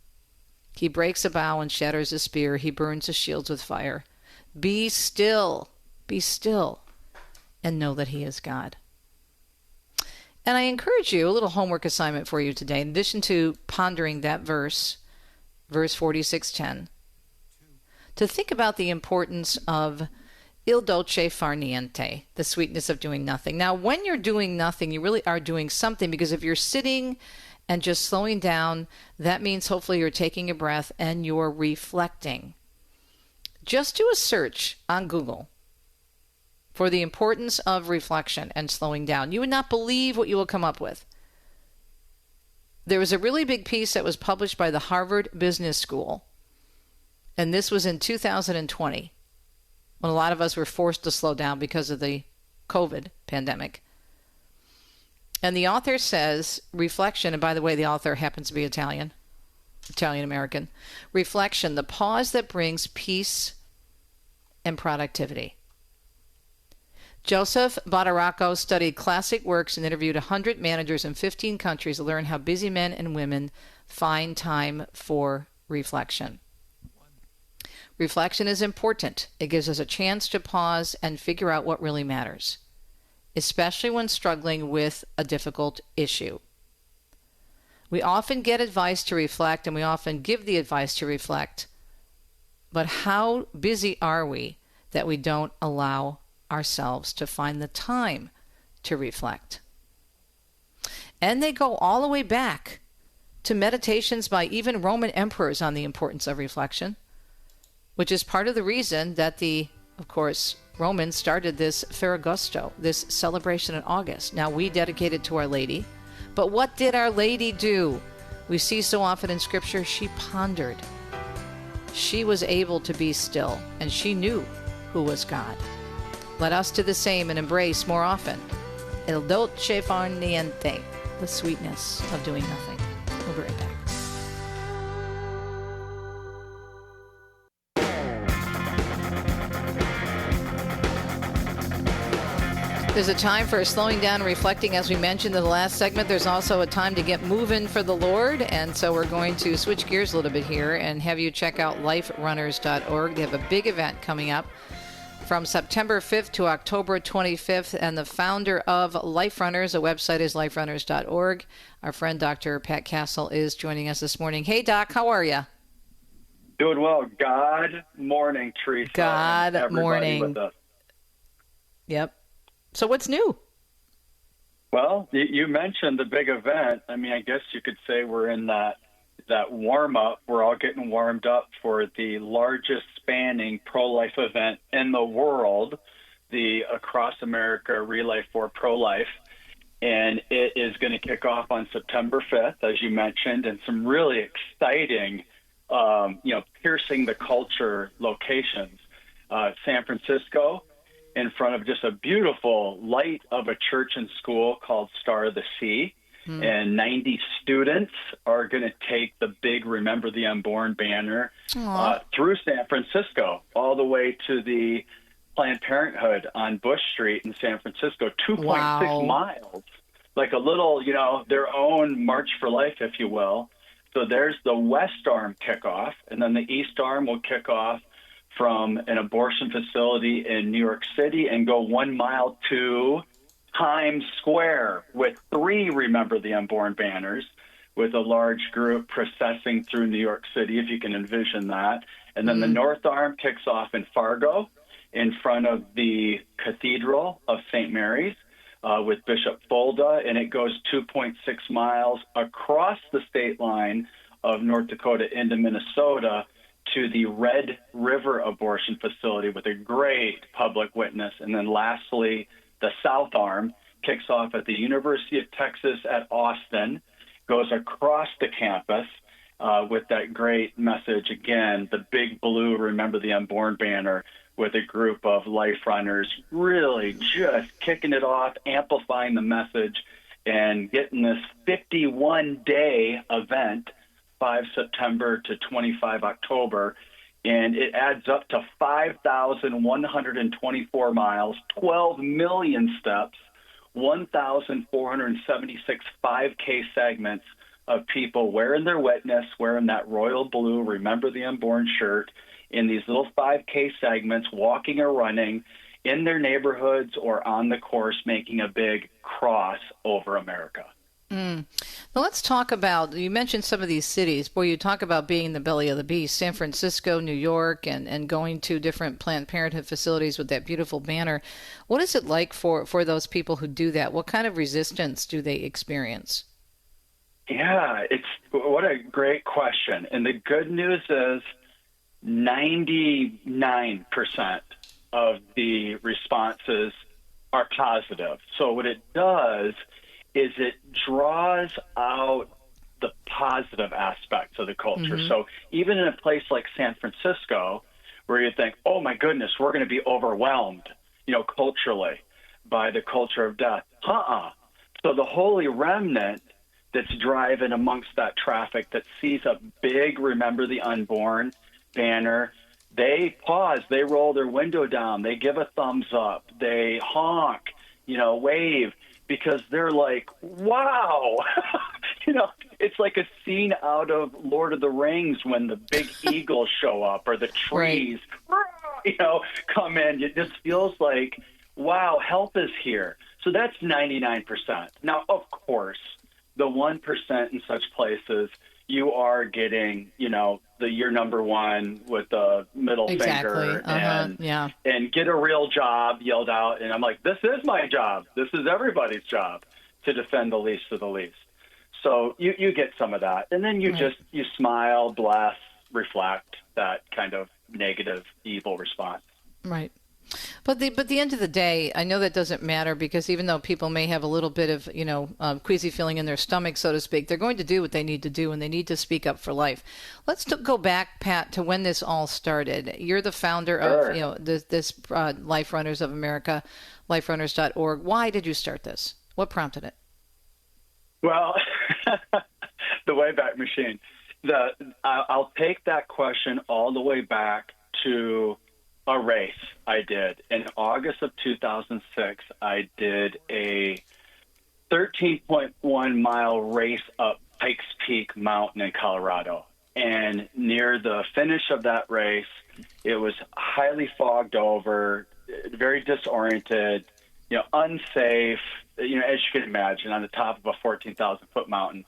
He breaks a bow and shatters a spear. He burns the shields with fire. Be still, and know that he is God. And I encourage you, a little homework assignment for you today, in addition to pondering that verse 46:10, to think about the importance of il dolce far niente, the sweetness of doing nothing. Now, when you're doing nothing, you really are doing something, because if you're sitting and just slowing down, that means hopefully you're taking a breath and you're reflecting. Just do a search on Google for the importance of reflection and slowing down. You would not believe what you will come up with. There was a really big piece that was published by the Harvard Business School, and this was in 2020, when a lot of us were forced to slow down because of the COVID pandemic. And the author says reflection, and by the way, the author happens to be Italian-American. Reflection, the pause that brings peace and productivity. Joseph Badaracco studied classic works and interviewed 100 managers in 15 countries to learn how busy men and women find time for reflection. Reflection is important. It gives us a chance to pause and figure out what really matters, especially when struggling with a difficult issue. We often get advice to reflect, and we often give the advice to reflect, but how busy are we that we don't allow ourselves to find the time to reflect? And they go all the way back to meditations by even Roman emperors on the importance of reflection, which is part of the reason that of course, Romans started this Ferragosto, this celebration in August. Now we dedicate it to Our Lady, but what did Our Lady do? We see so often in Scripture, she pondered. She was able to be still, and she knew who was God. Let us do the same and embrace more often il dolce far niente, the sweetness of doing nothing. We'll be right back. There's a time for slowing down and reflecting. As we mentioned in the last segment, there's also a time to get moving for the Lord. And so we're going to switch gears a little bit here and have you check out liferunners.org. They have a big event coming up from September 5th to October 25th. And the founder of Life Runners, the website is liferunners.org. Our friend Dr. Pat Castle is joining us this morning. Hey, Doc, how are you? Doing well. God morning, Teresa. God morning. With us. Yep. So what's new? Well, you mentioned the big event. I mean, I guess you could say we're in that warm-up. We're all getting warmed up for the largest spanning pro-life event in the world, the Across America Relay for Pro-Life. And it is going to kick off on September 5th, as you mentioned, and some really exciting, piercing the culture locations. San Francisco, in front of just a beautiful light of a church and school called Star of the Sea. And 90 students are going to take the big Remember the Unborn banner through San Francisco, all the way to the Planned Parenthood on Bush Street in San Francisco, 2.6 miles, like a little, their own March for Life, if you will. So there's the west arm kickoff, and then the east arm will kick off from an abortion facility in New York City and go 1 mile to Times Square with 3 Remember the Unborn banners, with a large group processing through New York City, if you can envision that. And then the north arm kicks off in Fargo in front of the Cathedral of St. Mary's with Bishop Fulda, and it goes 2.6 miles across the state line of North Dakota into Minnesota to the Red River abortion facility with a great public witness. And then lastly, the south arm kicks off at the University of Texas at Austin, goes across the campus with that great message, again, the big blue Remember the Unborn banner, with a group of life runners really just kicking it off, amplifying the message, and getting this 51-day event, 5 September to 25 October, and it adds up to 5,124 miles, 12 million steps, 1,476 5K segments of people wearing their witness, wearing that royal blue Remember the Unborn shirt, in these little 5K segments, walking or running in their neighborhoods or on the course, making a big cross over America. Now let's talk about, you mentioned some of these cities. Boy, you talk about being in the belly of the beast, San Francisco, New York, and going to different Planned Parenthood facilities with that beautiful banner. What is it like for those people who do that? What kind of resistance do they experience? Yeah, what a great question. And the good news is 99% of the responses are positive. So what it does is it draws out the positive aspects of the culture. Mm-hmm. So even in a place like San Francisco, where you think, oh my goodness, we're going to be overwhelmed, culturally by the culture of death. So the Holy Remnant that's driving amongst that traffic that sees a big Remember the Unborn banner, they pause, they roll their window down, they give a thumbs up, they honk, wave, because they're like, wow, it's like a scene out of Lord of the Rings when the big eagles show up or the trees, come in. It just feels like, wow, help is here. So that's 99%. Now, of course, the 1% in such places, you are getting, you're number one with the middle finger and get a real job yelled out. And I'm like, this is my job. This is everybody's job to defend the least of the least. So you get some of that. And then you smile, bless, reflect that kind of negative, evil response. Right. But the end of the day, I know that doesn't matter, because even though people may have a little bit of, queasy feeling in their stomach, so to speak, they're going to do what they need to do, and they need to speak up for life. Let's go back, Pat, to when this all started. You're the founder of, this Life Runners of America, liferunners.org. Why did you start this? What prompted it? Well, the Wayback Machine. I'll take that question all the way back to a race I did. In August of 2006, I did a 13.1 mile race up Pikes Peak Mountain in Colorado. And near the finish of that race, it was highly fogged over, very disoriented, unsafe, as you can imagine, on the top of a 14,000-foot mountain.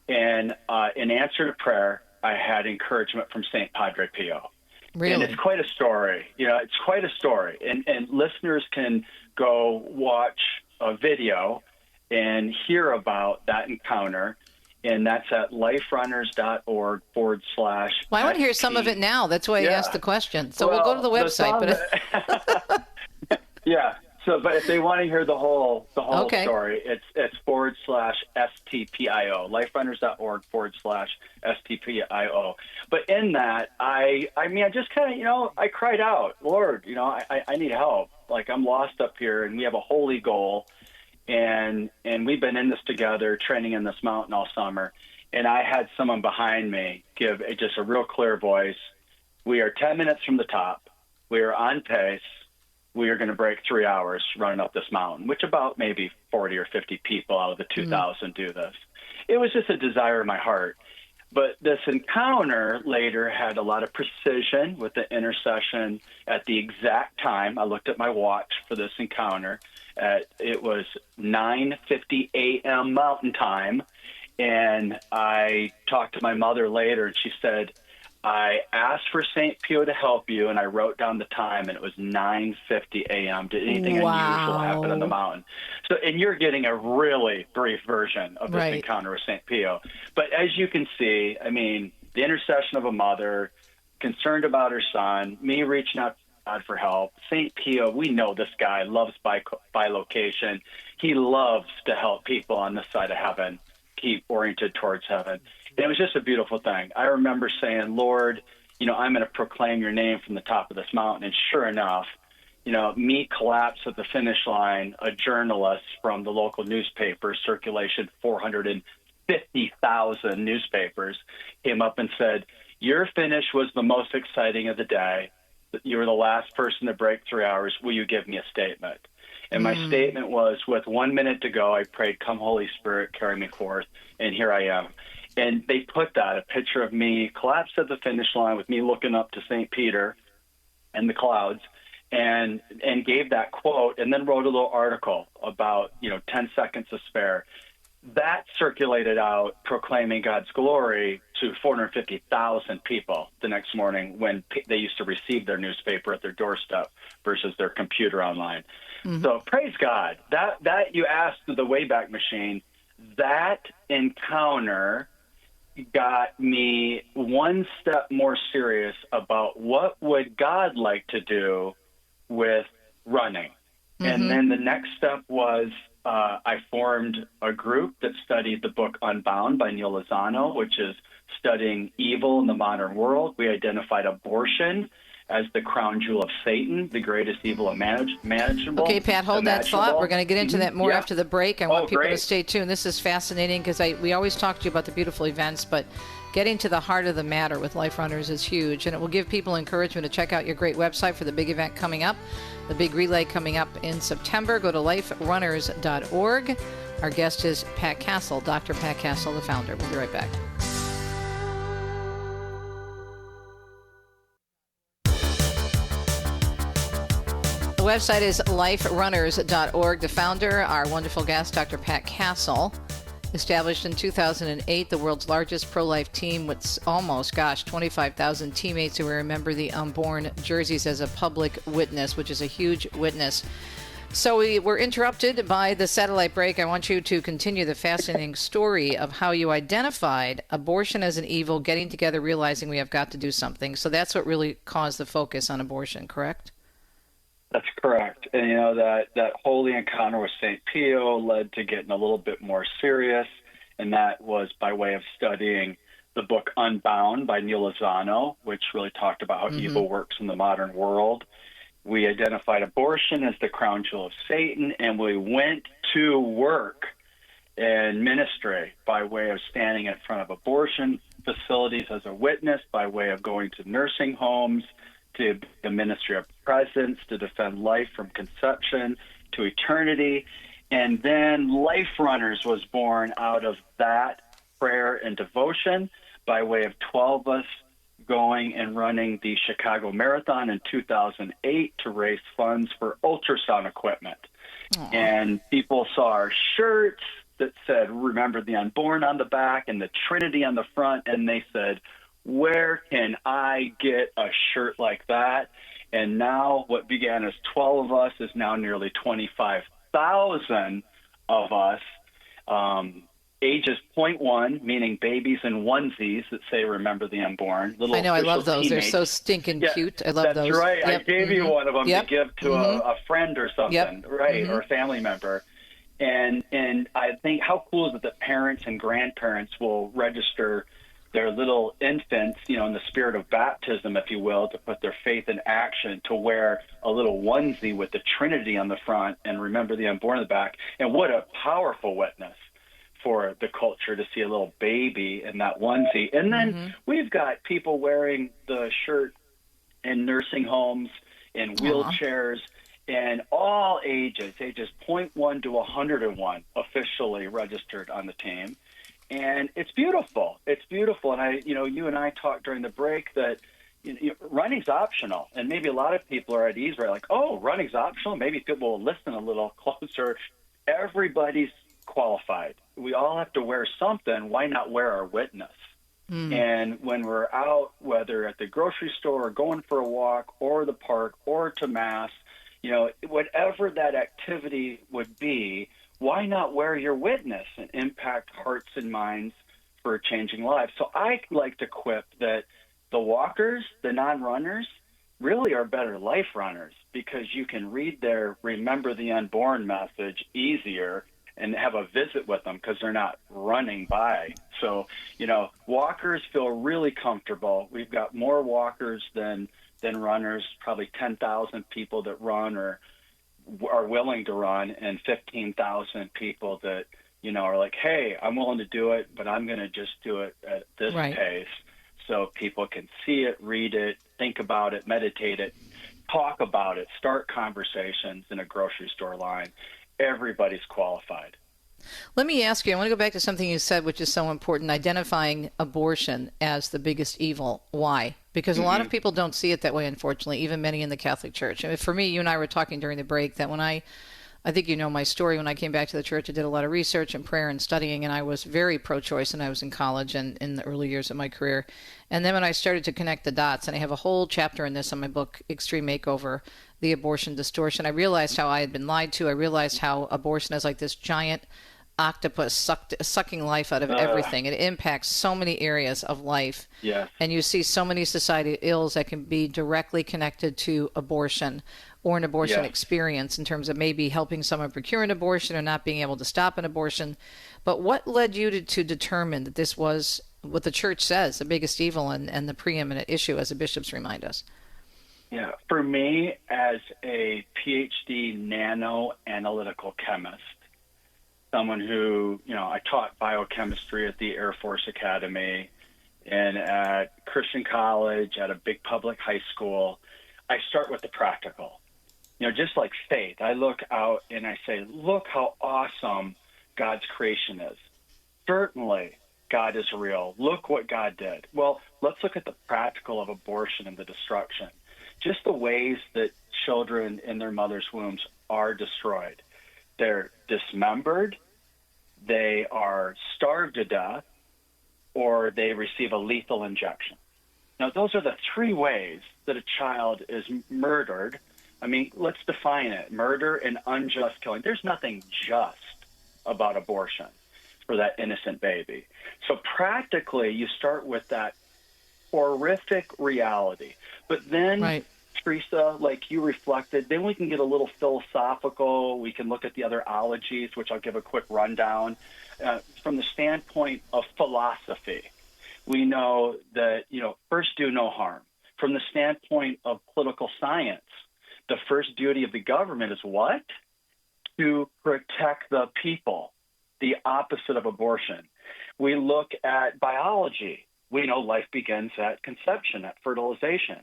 And in answer to prayer, I had encouragement from St. Padre Pio. Really? And it's quite a story. It's quite a story. And listeners can go watch a video and hear about that encounter. And that's at liferunners.org / Well, I want to hear some of it now. That's why I asked the question. So we'll go to the website. Yeah. So, but if they want to hear the whole story, it's / STPIO, liferunners.org / STPIO. But in that, I just kind of, I cried out, Lord, I need help. Like, I'm lost up here, and we have a holy goal, and we've been in this together, training in this mountain all summer. And I had someone behind me give just a real clear voice. We are 10 minutes from the top. We are on pace. We are going to break 3 hours running up this mountain, which about maybe 40 or 50 people out of the 2,000 do this. It was just a desire in my heart. But this encounter later had a lot of precision with the intercession at the exact time. I looked at my watch for this encounter. It was 9:50 a.m. Mountain Time, and I talked to my mother later, and she said, I asked for St. Pio to help you, and I wrote down the time, and it was 9:50 a.m. Did anything unusual happen on the mountain? So, and you're getting a really brief version of this encounter with St. Pio. But as you can see, I mean, the intercession of a mother, concerned about her son, me reaching out to God for help. St. Pio, we know this guy loves bilocation. He loves to help people on this side of heaven keep oriented towards heaven. And it was just a beautiful thing. I remember saying, Lord, I'm going to proclaim your name from the top of this mountain. And sure enough, me collapsed at the finish line. A journalist from the local newspaper, circulation 450,000 newspapers, came up and said, your finish was the most exciting of the day. You were the last person to break 3 hours. Will you give me a statement? And my statement was, with 1 minute to go, I prayed, come Holy Spirit, carry me forth. And here I am. And they put that, a picture of me collapsed at the finish line with me looking up to St. Peter and the clouds, and gave that quote, and then wrote a little article about, 10 seconds to spare. That circulated out, proclaiming God's glory to 450,000 people the next morning when they used to receive their newspaper at their doorstep versus their computer online. So praise God. That you asked the Wayback Machine, that encounter got me one step more serious about what would God like to do with running. And then the next step was I formed a group that studied the book Unbound by Neil Lozano, which is studying evil in the modern world. We identified abortion as the crown jewel of Satan, the greatest evil imaginable. Okay, Pat, hold that thought. We're going to get into that more after the break. I want people to stay tuned. This is fascinating because we always talk to you about the beautiful events, but getting to the heart of the matter with Life Runners is huge, and it will give people encouragement to check out your great website for the big event coming up, the big relay coming up in September. Go to liferunners.org. Our guest is Pat Castle, Dr. Pat Castle, the founder. We'll be right back. The website is liferunners.org. The founder, our wonderful guest, Dr. Pat Castle, established in 2008, the world's largest pro-life team with almost, 25,000 teammates who remember the unborn jerseys as a public witness, which is a huge witness. So we were interrupted by the satellite break. I want you to continue the fascinating story of how you identified abortion as an evil, getting together, realizing we have got to do something. So that's what really caused the focus on abortion, correct? That's correct. And, that holy encounter with St. Pio led to getting a little bit more serious, and that was by way of studying the book Unbound by Neil Lozano, which really talked about how evil works in the modern world. We identified abortion as the crown jewel of Satan, and we went to work in ministry by way of standing in front of abortion facilities as a witness, by way of going to nursing homes, to the ministry of presence, to defend life from conception to eternity. And then Life Runners was born out of that prayer and devotion by way of 12 of us going and running the Chicago Marathon in 2008 to raise funds for ultrasound equipment. And people saw our shirts that said, "Remember the Unborn" on the back and the Trinity on the front, and they said, where can I get a shirt like that? And now what began as 12 of us is now nearly 25,000 of us, ages 0.1, meaning babies in onesies that say "Remember the Unborn." I know, I love those. Teammates. They're so stinking cute. I love those. That's right. Yep. I gave you one of them to give to a friend or something, right, or a family member. And I think how cool is it that parents and grandparents will register their little infants, in the spirit of baptism, if you will, to put their faith in action, to wear a little onesie with the Trinity on the front and "Remember the Unborn" on the back. And what a powerful witness for the culture to see a little baby in that onesie. And then we've got people wearing the shirt in nursing homes, in wheelchairs, and all ages 0.1 to 101 officially registered on the team. And it's beautiful. It's beautiful. And you and I talked during the break that running's optional. And maybe a lot of people are at ease, right? Like, oh, running's optional. Maybe people will listen a little closer. Everybody's qualified. We all have to wear something. Why not wear our witness? And when we're out, whether at the grocery store or going for a walk or the park or to Mass, whatever that activity would be, why not wear your witness and impact hearts and minds for changing lives? So I like to quip that the walkers, the non-runners, really are better life runners because you can read their Remember the Unborn message easier and have a visit with them because they're not running by. So, walkers feel really comfortable. We've got more walkers than runners, probably 10,000 people that run or are willing to run, and 15,000 people that, are like, hey, I'm willing to do it, but I'm going to just do it at this pace so people can see it, read it, think about it, meditate it, talk about it, start conversations in a grocery store line. Everybody's qualified. Let me ask you, I want to go back to something you said, which is so important, identifying abortion as the biggest evil. Why? Because a lot of people don't see it that way, unfortunately, even many in the Catholic Church. I mean, for me, you and I were talking during the break that when I think you know my story, when I came back to the church, I did a lot of research and prayer and studying, and I was very pro-choice, and I was in college and in the early years of my career. And then when I started to connect the dots, and I have a whole chapter in this in my book, Extreme Makeover, The Abortion Distortion, I realized how I had been lied to. I realized how abortion is like this giant octopus sucking life out of everything. It impacts so many areas of life. Yeah. And you see so many society ills that can be directly connected to abortion or an abortion experience in terms of maybe helping someone procure an abortion or not being able to stop an abortion. But what led you to determine that this was what the church says, the biggest evil and the preeminent issue, as the bishops remind us? Yeah, for me, as a PhD nano-analytical chemist, someone who, I taught biochemistry at the Air Force Academy and at Christian College, at a big public high school, I start with the practical. Just like faith, I look out and I say, look how awesome God's creation is. Certainly, God is real. Look what God did. Well, let's look at the practical of abortion and the destruction. Just the ways that children in their mother's wombs are destroyed. They're dismembered, they are starved to death, or they receive a lethal injection. Now, those are the three ways that a child is murdered. I mean, let's define it. Murder and unjust killing. There's nothing just about abortion for that innocent baby. So practically, you start with that horrific reality. But then, Teresa, like you reflected, then we can get a little philosophical. We can look at the other ologies, which I'll give a quick rundown. From the standpoint of philosophy, we know that, first do no harm. From the standpoint of political science, the first duty of the government is what? To protect the people, the opposite of abortion. We look at biology. We know life begins at conception, at fertilization.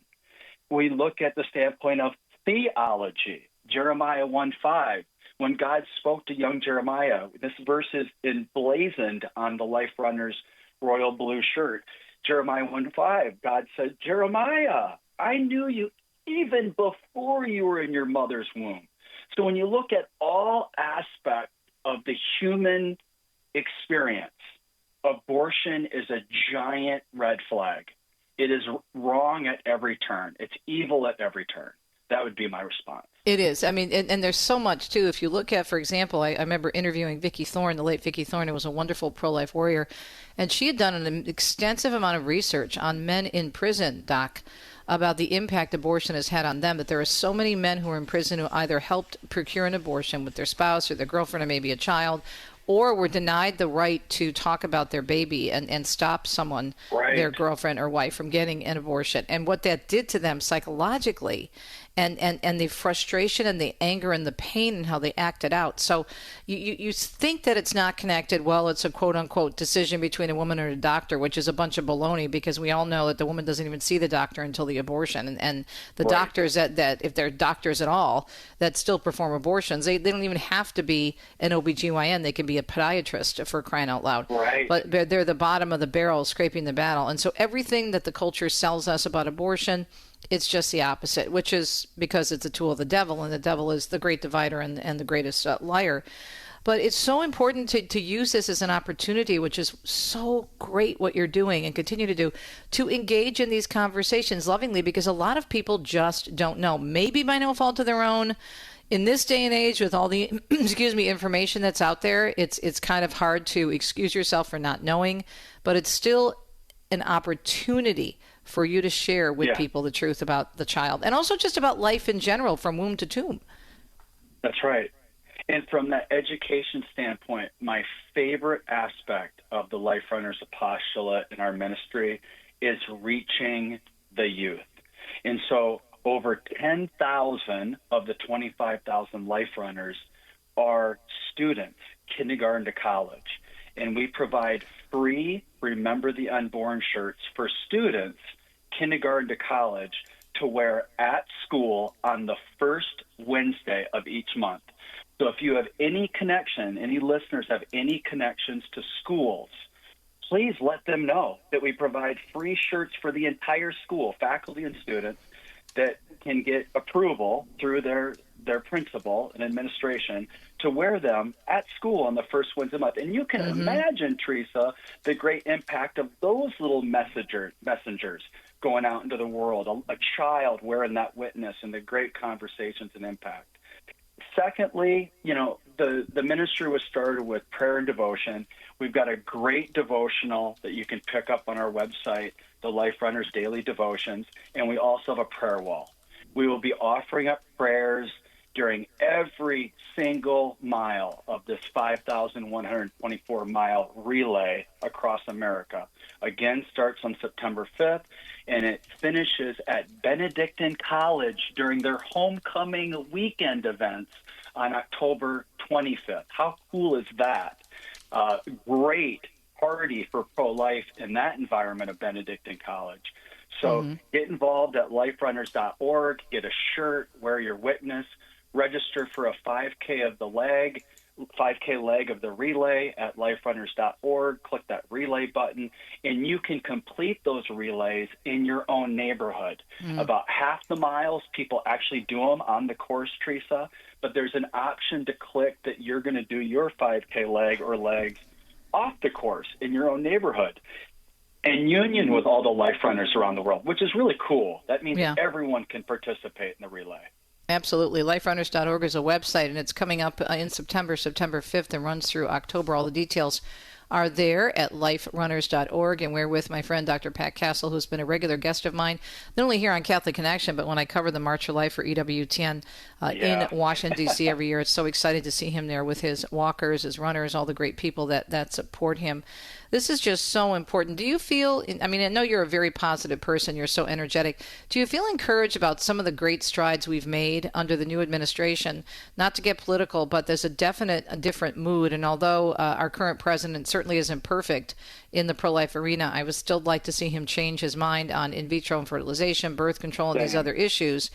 We look at the standpoint of theology, Jeremiah 1:5. When God spoke to young Jeremiah, this verse is emblazoned on the Life Runner's royal blue shirt. Jeremiah 1:5, God said, Jeremiah, I knew you even before you were in your mother's womb. So when you look at all aspects of the human experience, abortion is a giant red flag. It is wrong at every turn. It's evil at every turn. That would be my response. It is. I mean, and there's so much, too. If you look at, for example, I remember interviewing Vicki Thorne, the late Vicki Thorne, who was a wonderful pro-life warrior, and she had done an extensive amount of research on men in prison, Doc, about the impact abortion has had on them, that there are so many men who are in prison who either helped procure an abortion with their spouse or their girlfriend or maybe a child, or were denied the right to talk about their baby and stop someone, their girlfriend or wife, from getting an abortion. And what that did to them psychologically, and the frustration and the anger and the pain and how they acted out. So you think that it's not connected. Well, it's a quote-unquote decision between a woman and a doctor, which is a bunch of baloney, because we all know that the woman doesn't even see the doctor until the abortion. And the doctors that, if they're doctors at all, that still perform abortions, they don't even have to be an OBGYN. They can be be a podiatrist, for crying out loud. Right. But they're the bottom of the barrel, scraping the battle. And so everything that the culture sells us about abortion, it's just the opposite, which is because it's a tool of the devil, and the devil is the great divider and the greatest liar. But it's so important to use this as an opportunity, which is so great what you're doing and continue to do, to engage in these conversations lovingly, because a lot of people just don't know, maybe by no fault of their own. In this day and age, with all the information that's out there, it's kind of hard to excuse yourself for not knowing, but it's still an opportunity for you to share with people the truth about the child, and also just about life in general, from womb to tomb. That's right. And from that education standpoint, my favorite aspect of the Life Runners apostolate in our ministry is reaching the youth. And so over 10,000 of the 25,000 Life Runners are students, kindergarten to college. And we provide free Remember the Unborn shirts for students, kindergarten to college, to wear at school on the first Wednesday of each month. So if you have any connection, any listeners have any connections to schools, please let them know that we provide free shirts for the entire school, faculty and students, that can get approval through their principal and administration to wear them at school on the first Wednesday month. And you can imagine, Teresa, the great impact of those little messengers going out into the world, a child wearing that witness, and the great conversations and impact. Secondly, the ministry was started with prayer and devotion. We've got a great devotional that you can pick up on our website, the Life Runners Daily Devotions, and we also have a prayer wall. We will be offering up prayers during every single mile of this 5,124-mile relay across America. Again, starts on September 5th, and it finishes at Benedictine College during their homecoming weekend events on October 25th. How cool is that? Great party for pro-life in that environment of Benedictine College. So get involved at liferunners.org, get a shirt, wear your witness, register for a 5K leg of the relay at liferunners.org. Click that relay button, and you can complete those relays in your own neighborhood. About half the miles, people actually do them on the course, Teresa, but there's an option to click that you're going to do your 5K leg or legs off the course in your own neighborhood, in union with all the Life Runners around the world, which is really cool. That means everyone can participate in the relay. Absolutely. LifeRunners.org is a website, and it's coming up in September 5th, and runs through October. All the details are there at liferunners.org, and we're with my friend Dr. Pat Castle, who's been a regular guest of mine, not only here on Catholic Connection, but when I cover the March for Life for EWTN in Washington, D.C. every year. It's so excited to see him there with his walkers, his runners, all the great people that support him. This is just so important. Do you feel, I know you're a very positive person, you're so energetic. Do you feel encouraged about some of the great strides we've made under the new administration? Not to get political, but there's a different mood. And although our current president certainly isn't perfect in the pro-life arena, I would still like to see him change his mind on in vitro fertilization, birth control, and these other issues.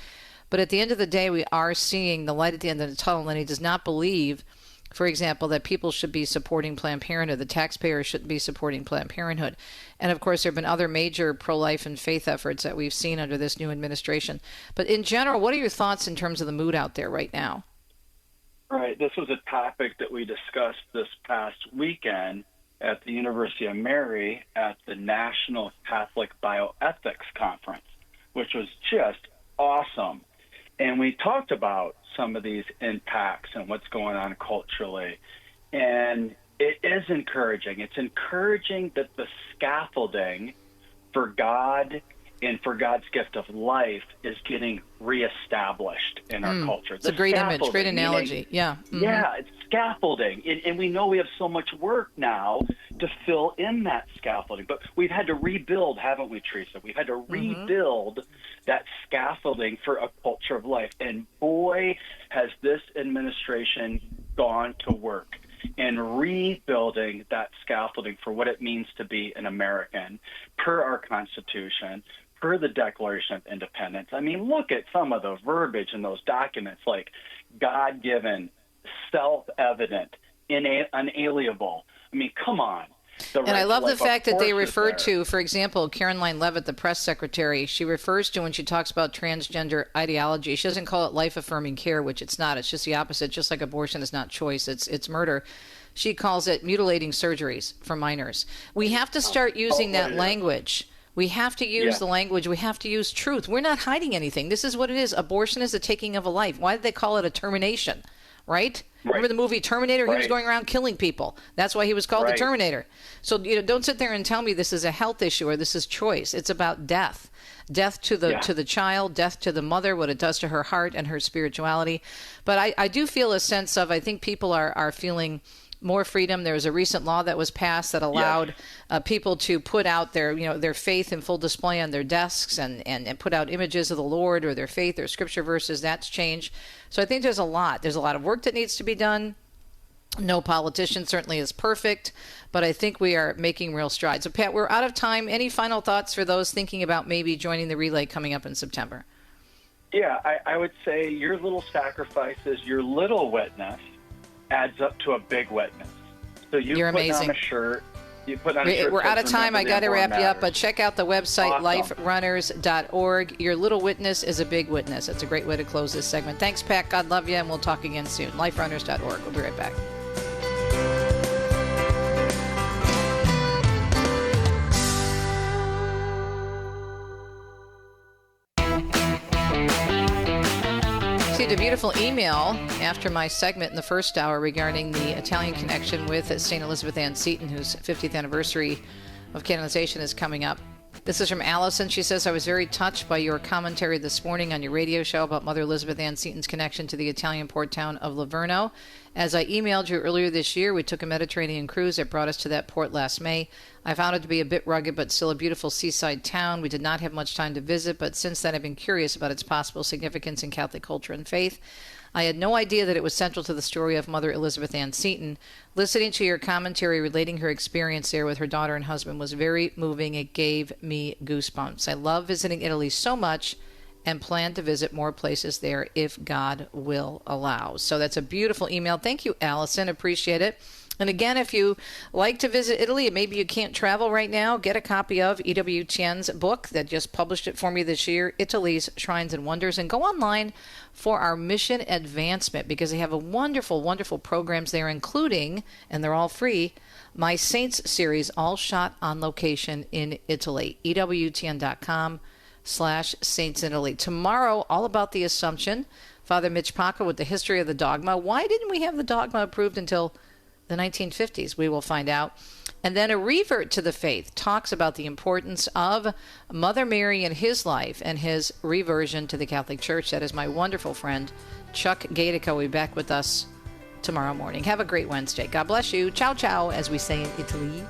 But at the end of the day, we are seeing the light at the end of the tunnel, and he does not believe, for example, that people should be supporting Planned Parenthood. The taxpayers shouldn't be supporting Planned Parenthood. And, of course, there have been other major pro-life and faith efforts that we've seen under this new administration. But in general, what are your thoughts in terms of the mood out there right now? Right. This was a topic that we discussed this past weekend at the University of Mary at the National Catholic Bioethics Conference, which was just awesome. And we talked about some of these impacts and what's going on culturally. And it is encouraging. It's encouraging that the scaffolding for God and for God's gift of life is getting reestablished in our culture. It's a great image, great analogy. Yeah, it's scaffolding. And we know we have so much work now to fill in that scaffolding. But we've had to rebuild, haven't we, Teresa? We've had to rebuild that scaffolding for a culture of life. And boy, has this administration gone to work in rebuilding that scaffolding for what it means to be an American, per our Constitution, per the Declaration of Independence. I mean, look at some of the verbiage in those documents, like God-given, self-evident, unalienable. I mean, come on. And I love the fact that they refer to, to, for example, Caroline Leavitt, the press secretary, she refers to when she talks about transgender ideology, she doesn't call it life-affirming care, which it's not. It's just the opposite. Just like abortion is not choice, it's murder. She calls it mutilating surgeries for minors. We have to start using that language. We have to use the language. We have to use truth. We're not hiding anything. This is what it is. Abortion is the taking of a life. Why did they call it a termination? Right? Remember the movie Terminator? He was going around killing people. That's why he was called the Terminator. So don't sit there and tell me this is a health issue or this is choice. It's about death. Death to the child, death to the mother, what it does to her heart and her spirituality. But I do feel a sense of, I think people are feeling more freedom. There was a recent law that was passed that allowed people to put out their faith in full display on their desks and put out images of the Lord or their faith or scripture verses. That's changed. So I think there's a lot of work that needs to be done. No politician certainly is perfect, but I think we are making real strides. So Pat, we're out of time. Any final thoughts for those thinking about maybe joining the relay coming up in September? Yeah, I would say your little sacrifices, your little witness adds up to a big witness. So you're amazing. On a shirt. You put on a shirt. We're out of time. I got to wrap you up, but check out the website, Awesome. liferunners.org. Your little witness is a big witness. That's a great way to close this segment. Thanks, Pat. God love you, and we'll talk again soon. liferunners.org. We'll be right back. Received a beautiful email after my segment in the first hour regarding the Italian connection with St. Elizabeth Ann Seton, whose 50th anniversary of canonization is coming up. This is from Allison. She says, I was very touched by your commentary this morning on your radio show about Mother Elizabeth Ann Seton's connection to the Italian port town of Livorno. As I emailed you earlier this year, we took a Mediterranean cruise that brought us to that port last May. I found it to be a bit rugged, but still a beautiful seaside town. We did not have much time to visit, but since then I've been curious about its possible significance in Catholic culture and faith. I had no idea that it was central to the story of Mother Elizabeth Ann Seton. Listening to your commentary relating her experience there with her daughter and husband was very moving. It gave me goosebumps. I love visiting Italy so much and plan to visit more places there if God will allow. So that's a beautiful email. Thank you, Allison. Appreciate it. And again, if you like to visit Italy and maybe you can't travel right now, get a copy of EWTN's book that just published it for me this year, Italy's Shrines and Wonders, and go online for our mission advancement because they have a wonderful, wonderful programs there, including, and they're all free, my Saints series, all shot on location in Italy. EWTN.com/Saints in Italy. Tomorrow, all about the Assumption. Father Mitch Paca with the history of the dogma. Why didn't we have the dogma approved until the 1950s? We will find out. And then a revert to the faith talks about the importance of Mother Mary and his life and his reversion to the Catholic Church. That is my wonderful friend, Chuck Gaedica, will be back with us tomorrow morning. Have a great Wednesday. God bless you. Ciao, ciao, as we say in Italy.